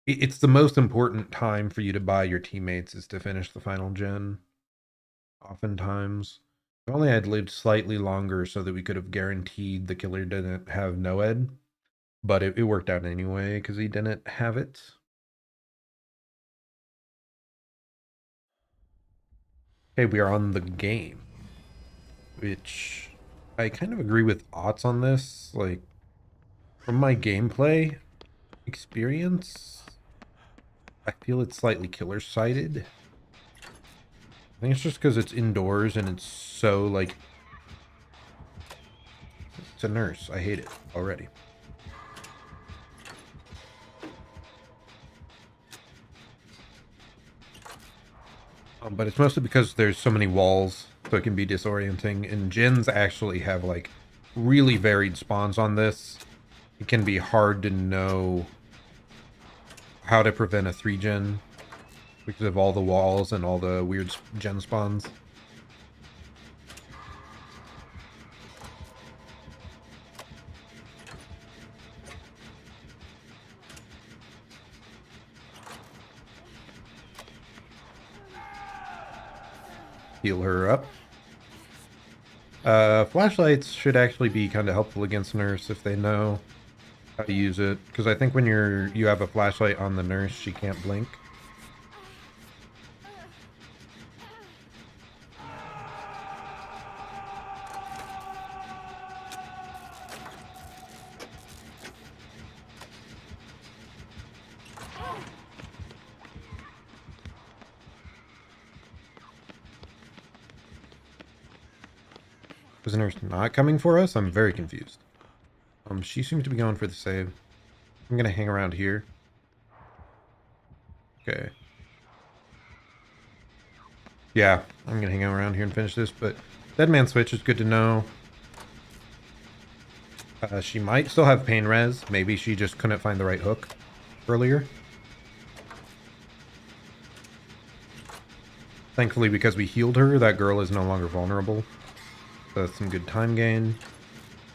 it's the most important time for you to buy your teammates is to finish the final gen. Oftentimes, if only I'd lived slightly longer so that we could have guaranteed the killer didn't have Noed, but it worked out anyway because he didn't have it. Okay, we are on the game, which I kind of agree with Otts on this. Like, from my gameplay experience, I feel it's slightly killer-sided. I think it's just because it's indoors and it's so, like... It's a nurse. I hate it already. But it's mostly because there's so many walls, so it can be disorienting. And gens actually have, like, really varied spawns on this. It can be hard to know how to prevent a 3-gen because of all the walls and all the weird gen spawns. Heal her up. Flashlights should actually be kind of helpful against nurse if they know how to use it. Because I think when you have a flashlight on the nurse, she can't blink. Was the nurse not coming for us? I'm very confused. She seems to be going for the save. I'm gonna hang around here. Okay. Yeah, I'm gonna hang around here and finish this, but Dead Man Switch is good to know. She might still have pain res. Maybe she just couldn't find the right hook earlier. Thankfully, because we healed her, that girl is no longer vulnerable. So that's some good time gain.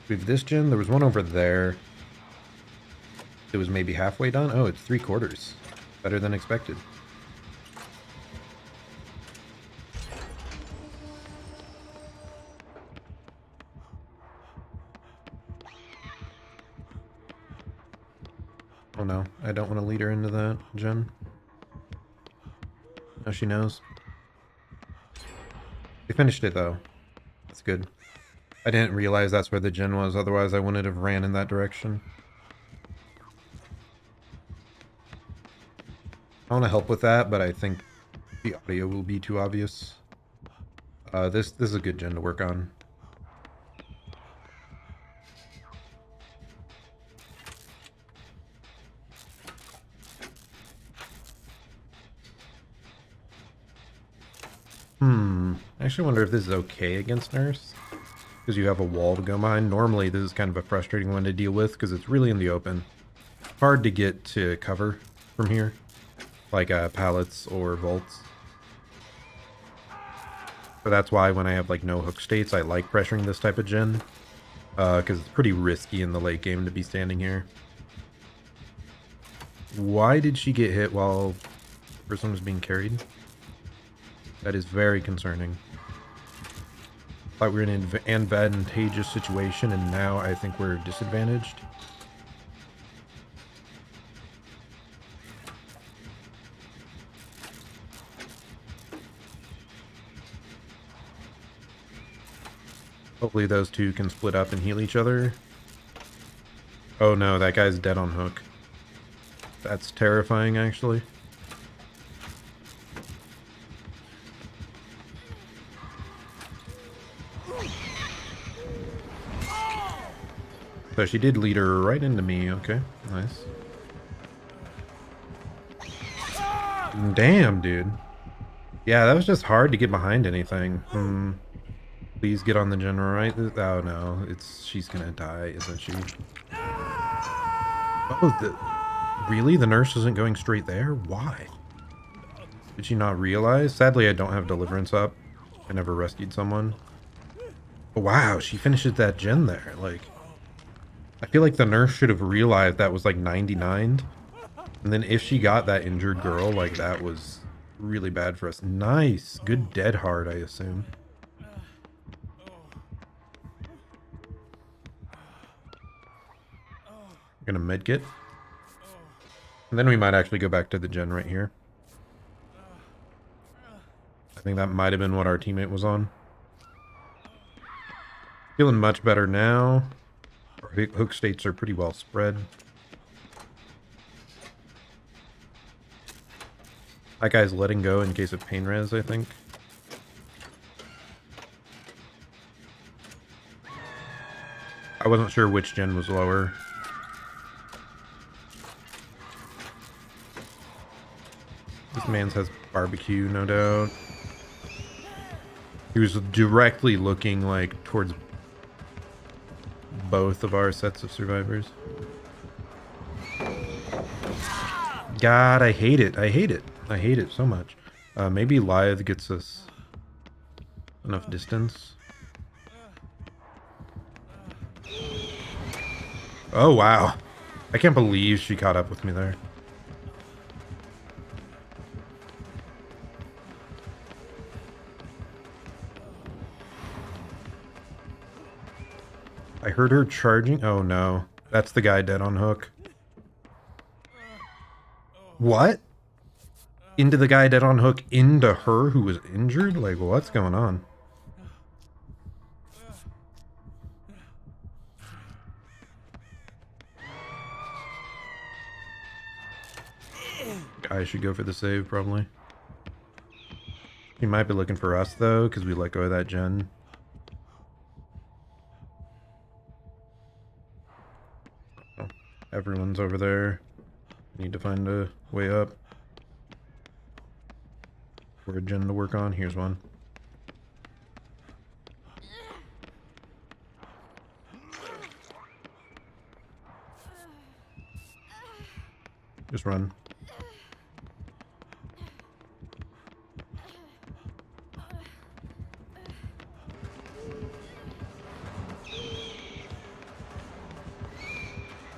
We have this gen. There was one over there. It was maybe halfway done. Oh, it's 3/4. Better than expected. Oh no, I don't want to lead her into that gen. No, she knows. They finished it though. That's good. I didn't realize that's where the gen was, otherwise I wouldn't have ran in that direction. I want to help with that, but I think the audio will be too obvious. This is a good gen to work on. I actually wonder if this is okay against nurse. Because you have a wall to go behind. Normally this is kind of a frustrating one to deal with because it's really in the open. Hard to get to cover from here. Like pallets or vaults. So that's why when I have like no hook states, I like pressuring this type of gen. Because it's pretty risky in the late game to be standing here. Why did she get hit while the person was being carried? That is very concerning. Thought we were in an advantageous situation, and now I think we're disadvantaged. Hopefully those two can split up and heal each other. Oh no, that guy's dead on hook. That's terrifying, actually. So she did lead her right into me. Okay, nice. Damn, dude. Yeah, that was just hard to get behind anything. Please get on the general, right? Oh no, she's gonna die, isn't she? Oh, really? The nurse isn't going straight there? Why? Did she not realize? Sadly, I don't have Deliverance up. I never rescued someone. But wow, she finishes that gen there. Like, I feel like the nurse should have realized that was like 99. And then if she got that injured girl, like that was really bad for us. Nice. Good dead hard, I assume. Gonna medkit. And then we might actually go back to the gen right here. I think that might have been what our teammate was on. Feeling much better now. Our hook states are pretty well spread. That guy's letting go in case of pain res, I think. I wasn't sure which gen was lower. This man's has barbecue, no doubt. He was directly looking like towards both of our sets of survivors. God, I hate it. I hate it. I hate it so much. Maybe Lithe gets us enough distance. Oh, wow. I can't believe she caught up with me there. I heard her charging. Oh, no. That's the guy dead on hook. What? Into the guy dead on hook, into her who was injured? Like, what's going on? I should go for the save, probably. He might be looking for us, though, because we let go of that gen. Oh, everyone's over there. Need to find a way up. For a gen to work on. Here's one. Just run.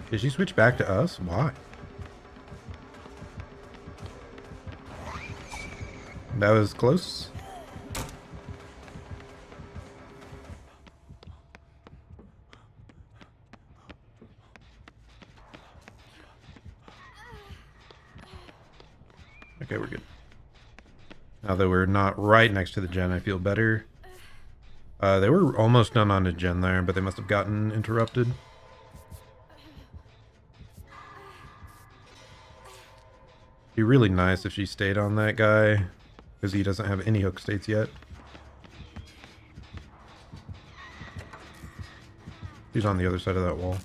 Did she switch back to us? Why? That was close. Okay, we're good. Now that we're not right next to the gen, I feel better. They were almost done on a gen there, but they must have gotten interrupted. Be really nice if she stayed on that guy, because he doesn't have any hook states yet. He's on the other side of that wall.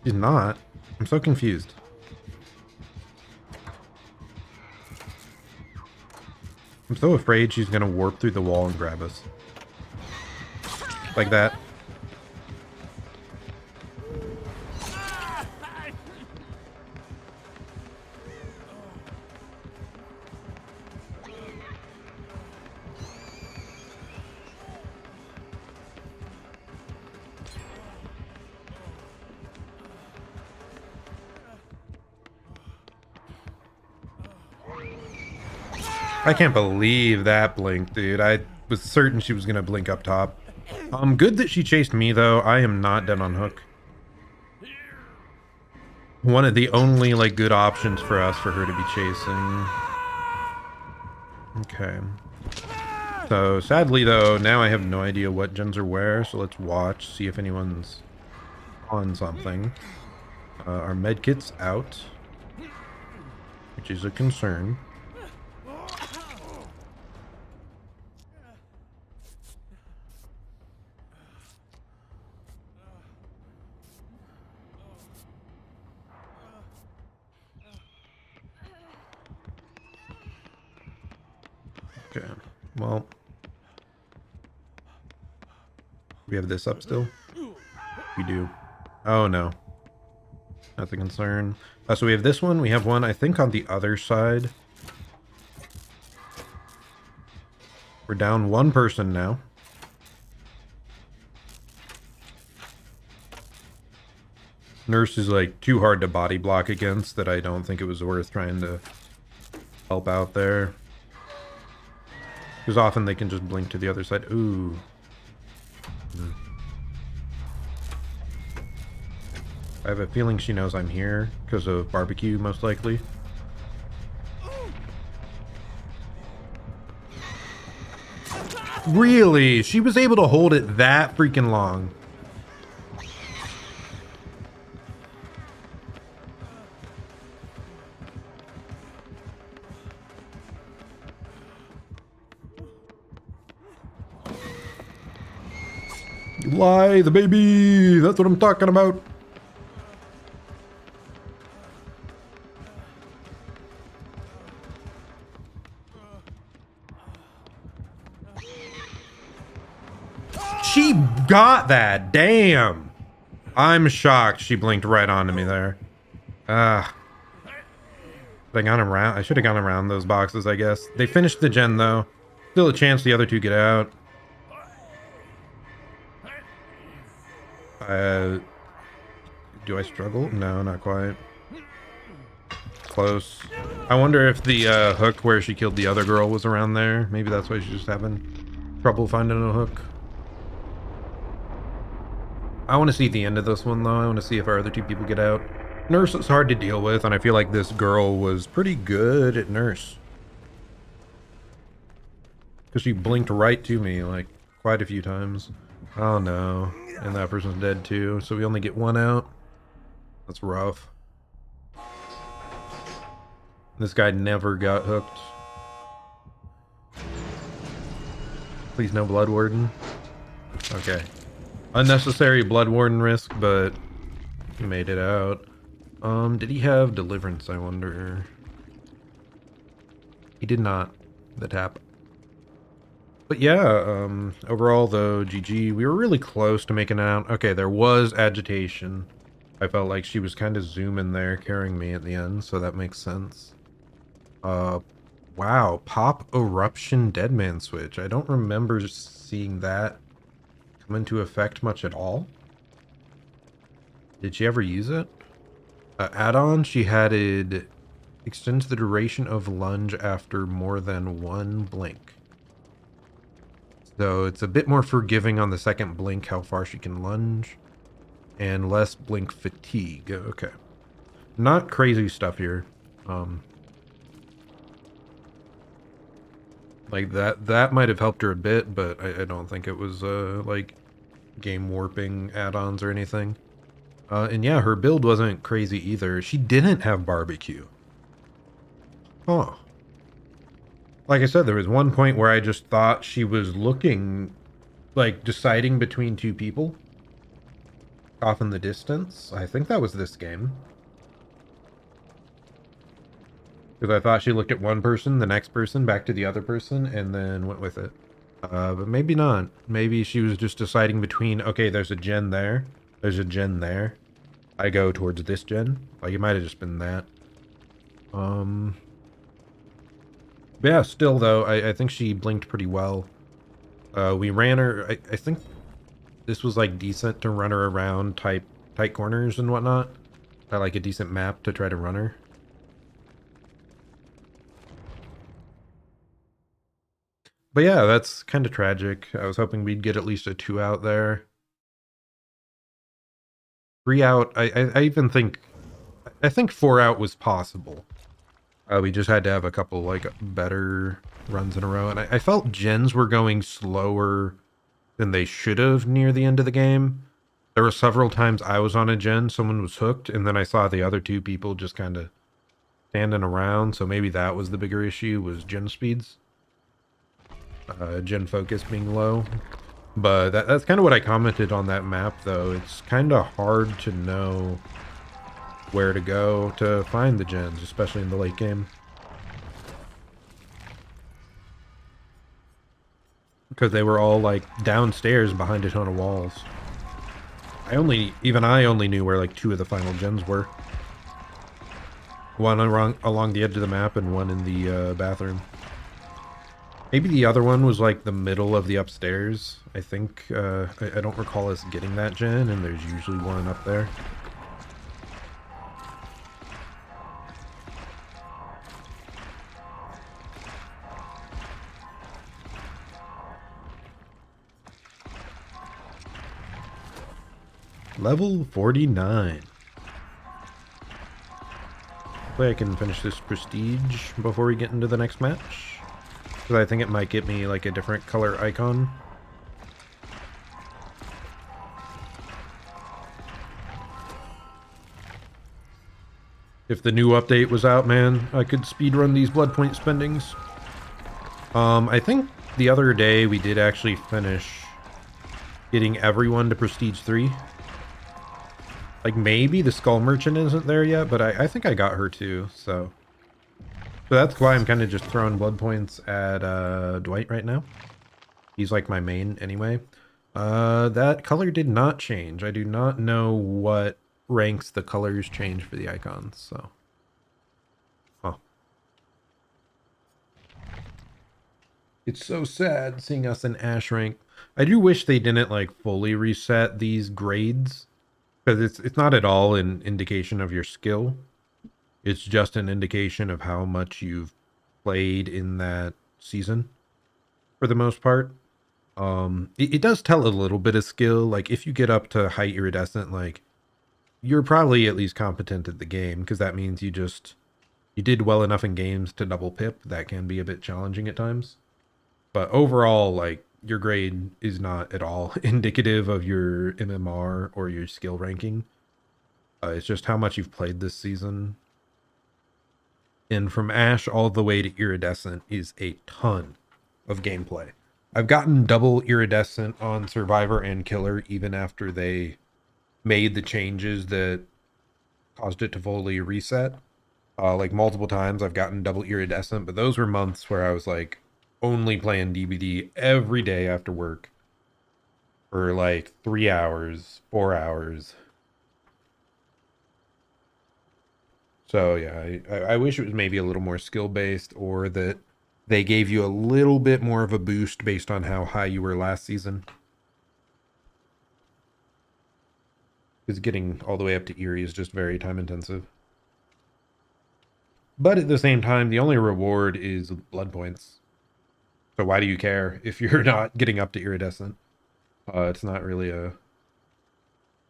He's not. I'm so confused. I'm so afraid she's gonna warp through the wall and grab us. Like that. I can't believe that blinked, dude. I was certain she was gonna blink up top. Good that she chased me, though. I am not dead on hook. One of the only, like, good options for us for her to be chasing. Okay. So, sadly, though, now I have no idea what gens are where, so let's watch, see if anyone's on something. Our medkit's out, which is a concern. Okay, well, We have this up still? We do. Oh no. Not a concern. So we have this one. We have one, I think, on the other side. We're down one person now. Nurse is like too hard to body block against that I don't think it was worth trying to help out there. Because often they can just blink to the other side. Ooh. I have a feeling she knows I'm here because of barbecue, most likely. Really? She was able to hold it that freaking long. You lie, the baby! That's what I'm talking about. She got that. Damn. I'm shocked she blinked right onto me there. Ah. I should have gone around those boxes, I guess. They finished the gen, though. Still a chance the other two get out. Do I struggle? No, not quite. Close. I wonder if the hook where she killed the other girl was around there. Maybe that's why she's just having trouble finding a hook. I want to see the end of this one, though. I want to see if our other two people get out. Nurse is hard to deal with, and I feel like this girl was pretty good at Nurse. Because she blinked right to me, like, quite a few times. Oh, no. And that person's dead, too. So we only get one out. That's rough. This guy never got hooked. Please no Blood Warden. Okay. Unnecessary Blood Warden risk, but he made it out. Did he have Deliverance, I wonder? He did not. The tap. But yeah, overall though, GG. We were really close to making it out. Okay, there was agitation. I felt like she was kind of zooming there, carrying me at the end, so that makes sense. Wow, Pop Eruption Deadman switch. I don't remember seeing that come into effect much at all. Did she ever use it? Add-on, she had it extends the duration of lunge after more than one blink. So it's a bit more forgiving on the second blink how far she can lunge. And less blink fatigue. Okay. Not crazy stuff here. Like that might have helped her a bit, but I don't think it was like game warping add-ons or anything. And yeah, her build wasn't crazy either. She didn't have barbecue. Huh. Like I said, there was one point where I just thought she was looking, like, deciding between two people. Off in the distance. I think that was this game. Because I thought she looked at one person, the next person, back to the other person, and then went with it. But maybe not. Maybe she was just deciding between, okay, there's a gen there. There's a gen there. I go towards this gen. Like, it might have just been that. But yeah, still though, I think she blinked pretty well. We ran her, I think this was like decent to run her around tight corners and whatnot. I like a decent map to try to run her. But yeah, that's kind of tragic. I was hoping we'd get at least a 2 out there. 3 out, I even think, I think 4 out was possible. We just had to have a couple, like, better runs in a row. And I felt gens were going slower than they should have near the end of the game. There were several times I was on a gen, someone was hooked, and then I saw the other two people just kind of standing around. So maybe that was the bigger issue, was gen speeds. Gen focus being low. But that's kind of what I commented on that map, though. It's kind of hard to know where to go to find the gens, especially in the late game. because they were all like downstairs behind a ton of walls. I only knew where like 2 of the final gens were. One along the edge of the map and one in the bathroom. Maybe the other one was like the middle of the upstairs. I think, I don't recall us getting that gen, and there's usually one up there. Level 49. Hopefully I can finish this prestige before we get into the next match. Because I think it might get me like a different color icon. If the new update was out, man, I could speedrun these blood point spendings. I think the other day we did actually finish getting everyone to Prestige 3. Like, maybe the Skull Merchant isn't there yet, but I think I got her too, so that's why I'm kind of just throwing blood points at Dwight right now. He's like my main anyway. That color did not change. I do not know what ranks the colors change for the icons, so. Huh. It's so sad seeing us in Ash rank. I do wish they didn't like fully reset these grades, because it's not at all an indication of your skill. It's just an indication of how much you've played in that season, for the most part. It does tell a little bit of skill. Like, if you get up to high iridescent, like, you're probably at least competent at the game, because that means you did well enough in games to double pip. That can be a bit challenging at times. But overall, like, your grade is not at all indicative of your MMR or your skill ranking. It's just how much you've played this season. And from Ash all the way to Iridescent is a ton of gameplay. I've gotten double Iridescent on Survivor and Killer even after they made the changes that caused it to fully reset. Like, multiple times I've gotten double Iridescent, but those were months where I was like only playing DBD every day after work for like 3 hours, 4 hours. So yeah, I wish it was maybe a little more skill based, or that they gave you a little bit more of a boost based on how high you were last season. Because getting all the way up to Eerie is just very time intensive. But at the same time, the only reward is blood points. So why do you care if you're not getting up to Iridescent? It's not really a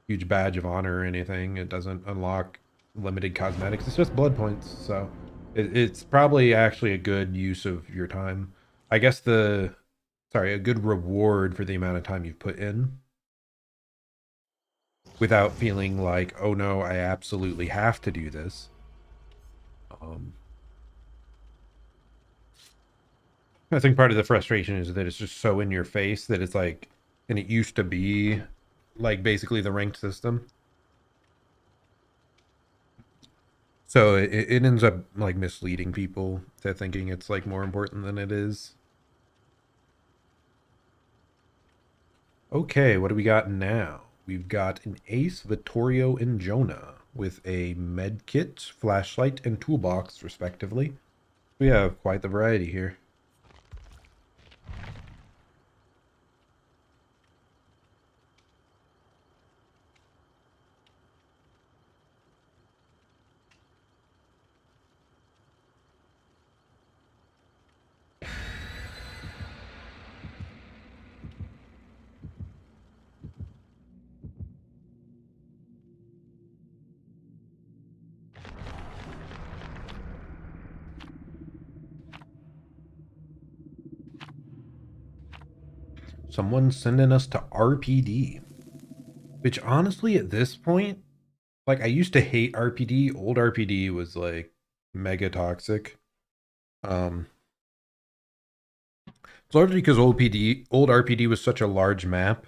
huge badge of honor or anything. It doesn't unlock limited cosmetics. It's just blood points. So it's probably actually a good use of your time. I guess a good reward for the amount of time you've put in, without feeling like, oh no, I absolutely have to do this. I think part of the frustration is that it's just so in your face that it's like, and it used to be like basically the ranked system. So it ends up like misleading people to thinking it's like more important than it is. Okay, what do we got now? We've got an Ace, Vittorio, and Jonah with a med kit, flashlight, and toolbox, respectively. We have quite the variety here. Someone's sending us to RPD. Which honestly, at this point, like, I used to hate RPD. Old RPD was like mega toxic. It's largely because old RPD was such a large map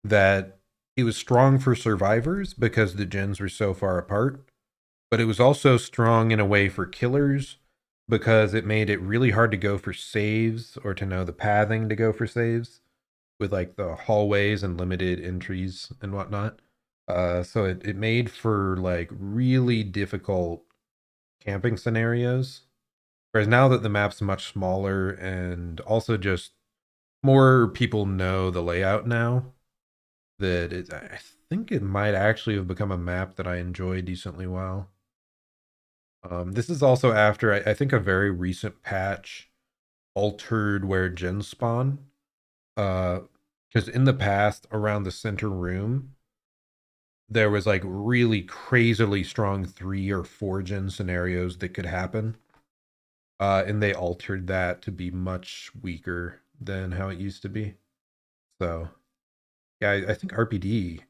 that it was strong for survivors because the gens were so far apart, but it was also strong in a way for killers because it made it really hard to go for saves or to know the pathing to go for saves with like the hallways and limited entries and whatnot. So it made for like really difficult camping scenarios. Whereas now that the map's much smaller and also just more people know the layout now, that I think it might actually have become a map that I enjoy decently well. This is also after I think a very recent patch altered where gens spawn. Because in the past, around the center room, there was like really crazily strong 3 or 4 gen scenarios that could happen. And they altered that to be much weaker than how it used to be. So, yeah, I think RPD,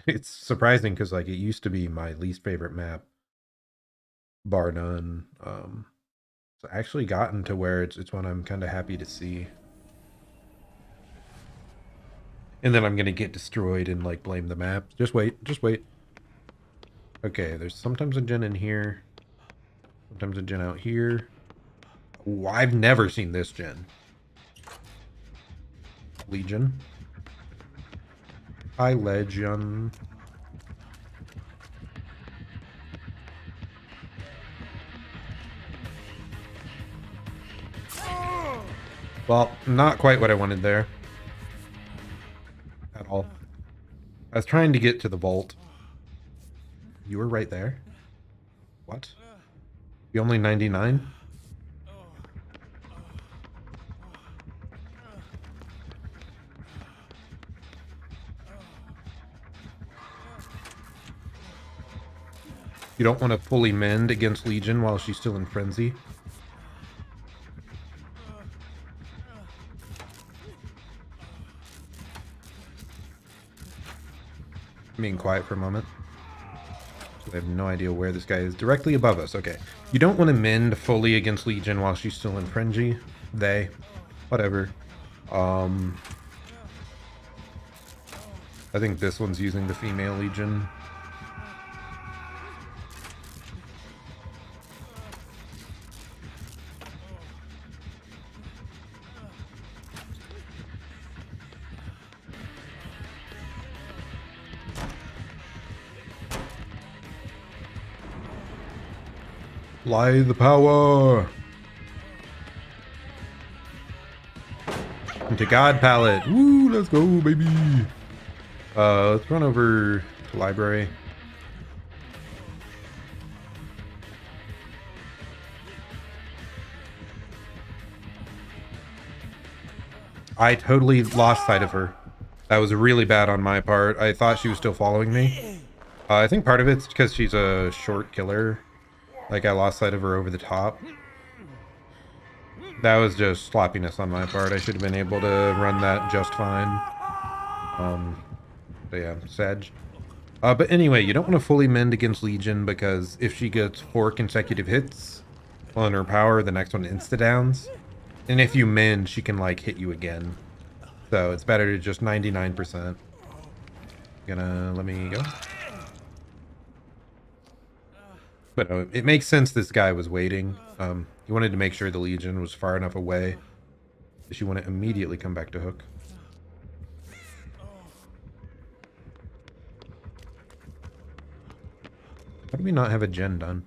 it's surprising because like it used to be my least favorite map, bar none. It's actually gotten to where it's one I'm kind of happy to see. And then I'm gonna get destroyed and like blame the map. Just wait, just wait. Okay, there's sometimes a gen in here, sometimes a gen out here. Ooh, I've never seen this gen. Legion. Hi, Legion. Well, not quite what I wanted there. At all. I was trying to get to the vault. You were right there? What? You only 99? You don't want to fully mend against Legion while she's still in frenzy? Being quiet for a moment. I have no idea where this guy is. Directly above us. Okay. You don't want to mend fully against Legion while she's still in frenzy. Whatever. I think this one's using the female Legion. Fly the power! Into God Palette. Woo, let's go, baby! Let's run over to library. I totally lost sight of her. That was really bad on my part. I thought she was still following me. I think part of it's because she's a short killer. Like, I lost sight of her over the top. That was just sloppiness on my part. I should have been able to run that just fine. But yeah, Sag. But anyway, you don't want to fully mend against Legion because if she gets 4 consecutive hits on her power, the next one insta-downs. And if you mend, she can, like, hit you again. So it's better to just 99%. Gonna let me go. But it makes sense this guy was waiting. He wanted to make sure the Legion was far enough away that she wouldn't immediately come back to hook. How do we not have a gen done?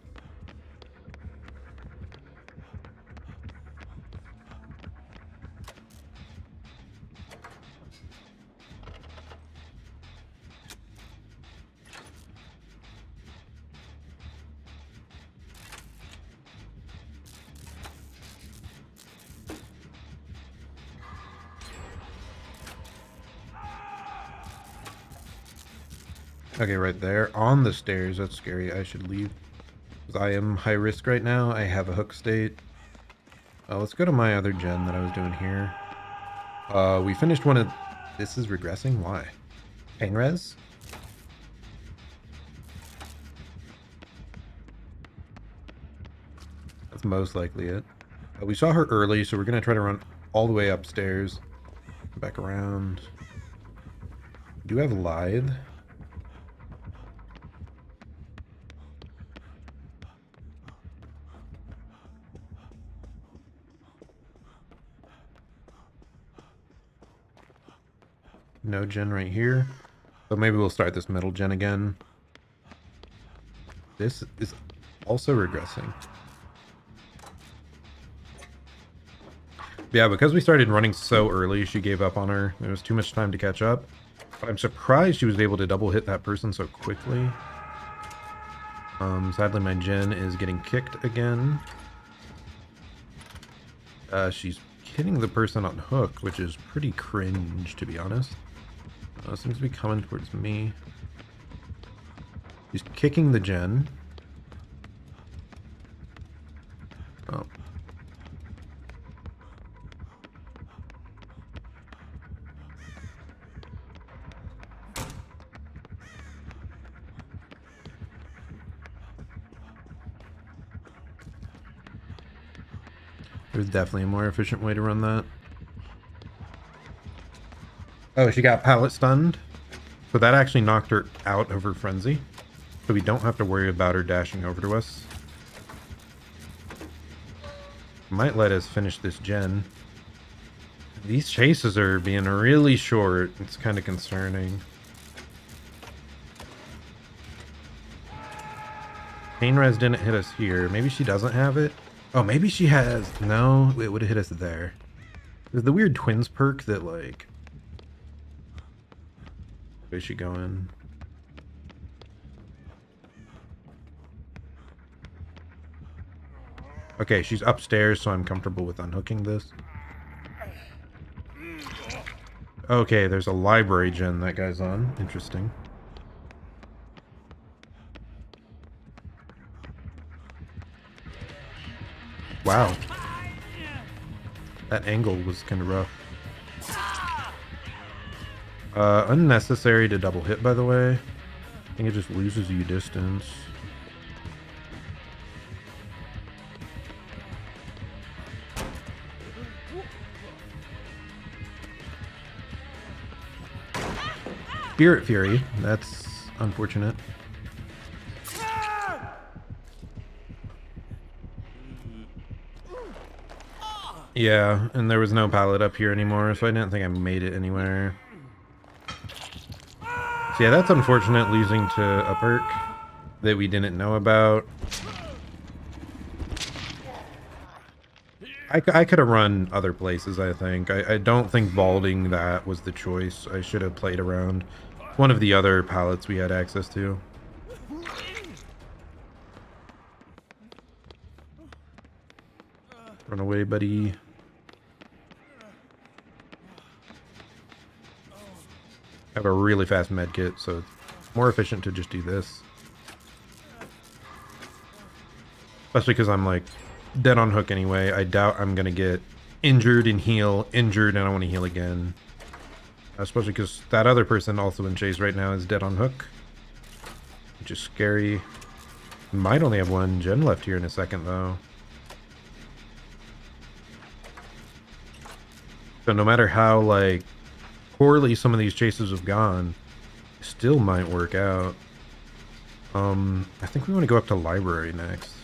Okay, right there on the stairs. That's scary. I should leave because I am high risk right now. I have a hook state. Let's go to my other gen that I was doing here. We finished one of... This is regressing? Why? Pain res? That's most likely it. We saw her early, so we're going to try to run all the way upstairs. Back around. Do have Lithe. No gen right here. So maybe we'll start this metal gen again. This is also regressing. Yeah, because we started running so early, she gave up on her. There was too much time to catch up. But I'm surprised she was able to double hit that person so quickly. Sadly, my gen is getting kicked again. She's hitting the person on hook, which is pretty cringe, to be honest. Seems to be coming towards me. She's kicking the gen. Oh. There's definitely a more efficient way to run that. Oh, she got pallet stunned. So that actually knocked her out of her frenzy. So we don't have to worry about her dashing over to us. Might let us finish this gen. These chases are being really short. It's kind of concerning. Pain res didn't hit us here. Maybe she doesn't have it. Oh, maybe she has. No, it would have hit us there. There's the weird twins perk that, like... Where's she going? Okay, she's upstairs, so I'm comfortable with unhooking this. Okay, there's a library gen that guy's on. Interesting. Wow. That angle was kind of rough. Unnecessary to double hit, by the way. I think it just loses you distance. Spirit Fury. That's unfortunate. Yeah, and there was no pallet up here anymore, so I didn't think I made it anywhere. So yeah, that's unfortunate, losing to a perk that we didn't know about. I could have run other places, I think. I don't think balding that was the choice. I should have played around one of the other pallets we had access to. Run away, buddy. I have a really fast med kit, so it's more efficient to just do this. Especially because I'm like dead on hook anyway. I doubt I'm gonna get injured and heal, injured and I want to heal again. Especially because that other person also in chase right now is dead on hook, which is scary. Might only have one gen left here in a second though. So no matter how like poorly some of these chases have gone, still might work out. I think we want to go up to library next.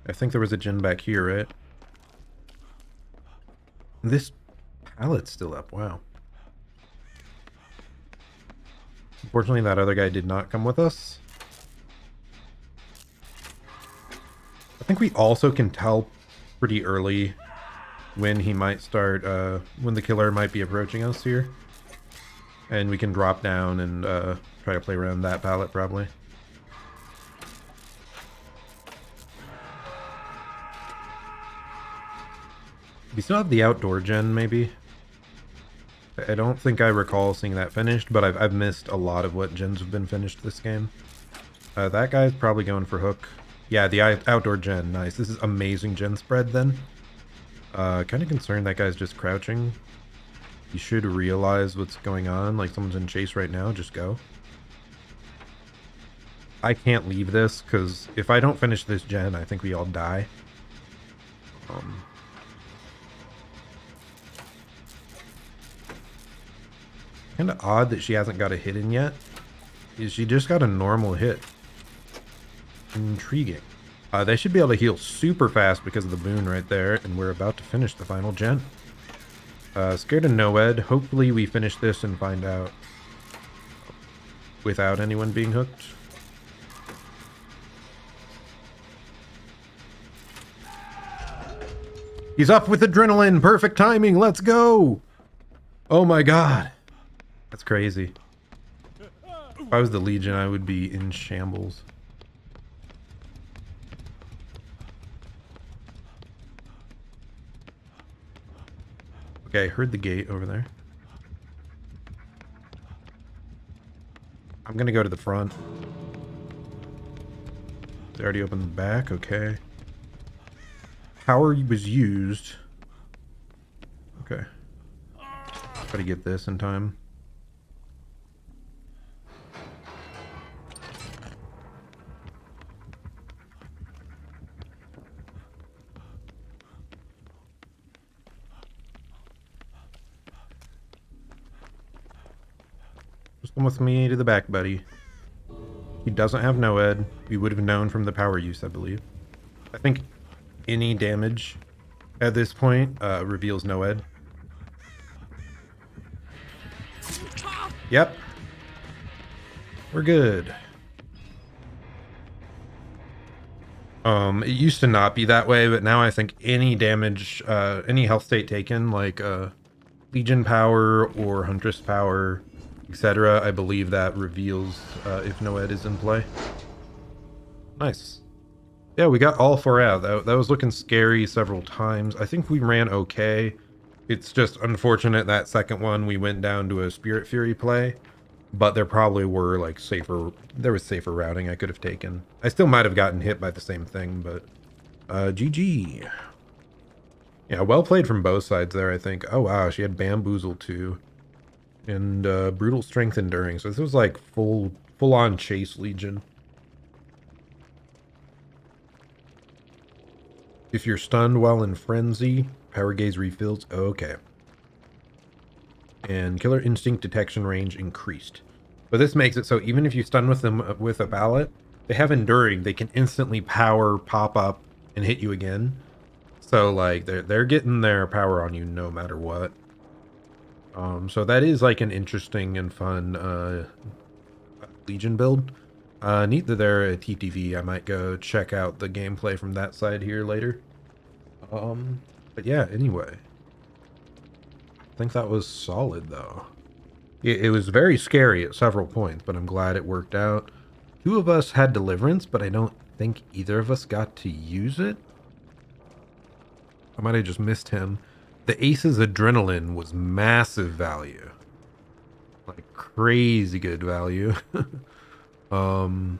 I think there was a gen back here, right? This pallet's still up, wow. Unfortunately, that other guy did not come with us. I think we also can tell pretty early when he might start, when the killer might be approaching us here. And we can drop down and try to play around that pallet, probably. We still have the outdoor gen, maybe. I don't think I recall seeing that finished, but I've missed a lot of what gens have been finished this game. That guy's probably going for hook. Yeah, the outdoor gen, nice. This is amazing gen spread then. Kind of concerned that guy's just crouching. You should realize what's going on, like someone's in chase right now, just go. I can't leave this, because if I don't finish this gen, I think we all die. Kind of odd that she hasn't got a hit in yet. She just got a normal hit. Intriguing. They should be able to heal super fast because of the boon right there, and we're about to finish the final gen. Scared of Noed. Hopefully we finish this and find out without anyone being hooked. He's up with adrenaline. Perfect timing. Let's go. Oh my god. That's crazy. If I was the Legion, I would be in shambles. Okay, heard the gate over there. I'm gonna go to the front. They already opened the back, okay. Power was used. Okay. Gotta get this in time. Just come with me to the back, buddy. He doesn't have Noed. We would have known from the power use, I believe. I think any damage at this point reveals Noed. Yep. We're good. It used to not be that way, but now I think any damage, any health state taken, like Legion power or Huntress power, etc., I believe that reveals if Noed is in play. Nice. Yeah, we got all 4 out. That was looking scary several times. I think we ran okay. It's just unfortunate that second one we went down to a Spirit Fury play, but there probably were like there was safer routing I could have taken. I still might have gotten hit by the same thing, but GG. Yeah, well played from both sides there, I think. Oh wow, she had Bamboozle too. And Brutal Strength Enduring. So this was like full on chase Legion. If you're stunned while in frenzy, power gaze refills. Okay. And killer instinct detection range increased. But this makes it so even if you stun with them with a ballot, they have enduring. They can instantly power, pop up, and hit you again. So like they're getting their power on you no matter what. So that is like an interesting and fun Legion build. Neat that they're a TTV. I might go check out the gameplay from that side here later. But yeah, anyway. I think that was solid though. It was very scary at several points, but I'm glad it worked out. 2 of us had Deliverance, but I don't think either of us got to use it. I might have just missed him. The Ace's Adrenaline was massive value. Like crazy good value. God,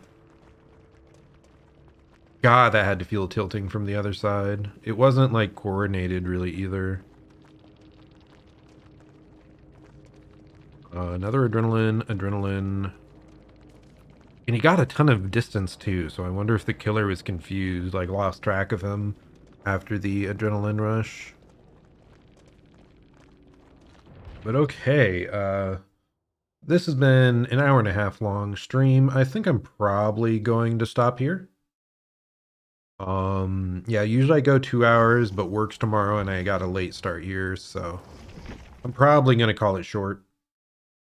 that had to feel tilting from the other side. It wasn't like coordinated really either. Another adrenaline. And he got a ton of distance too, so I wonder if the killer was confused, like lost track of him after the adrenaline rush. But okay, this has been an 1.5 hour long stream. I think I'm probably going to stop here. Yeah, usually I go 2 hours, but work's tomorrow and I got a late start here, so I'm probably gonna call it short.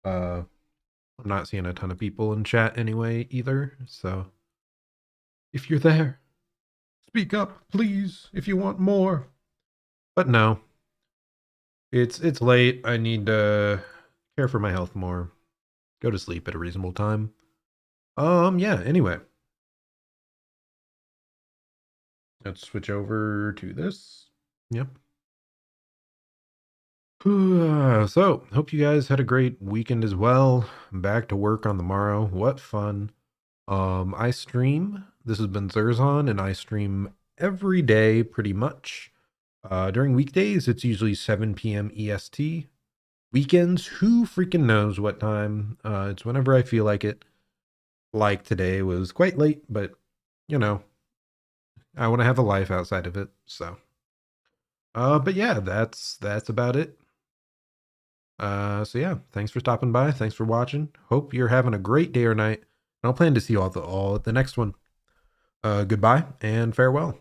I'm not seeing a ton of people in chat anyway either, so if you're there, speak up, please, if you want more. But no. It's late. I need to care for my health more. Go to sleep at a reasonable time. Yeah, anyway. Let's switch over to this. Yep. So, hope you guys had a great weekend as well. I'm back to work on the morrow. What fun. I stream. This has been Zerzan, and I stream every day pretty much. During weekdays, it's usually 7 p.m. EST. Weekends, who freaking knows what time? It's whenever I feel like it. Like today was quite late, but you know, I want to have a life outside of it. So, but yeah, that's about it. So yeah, thanks for stopping by. Thanks for watching. Hope you're having a great day or night. And I'll plan to see you all at the next one. Goodbye and farewell.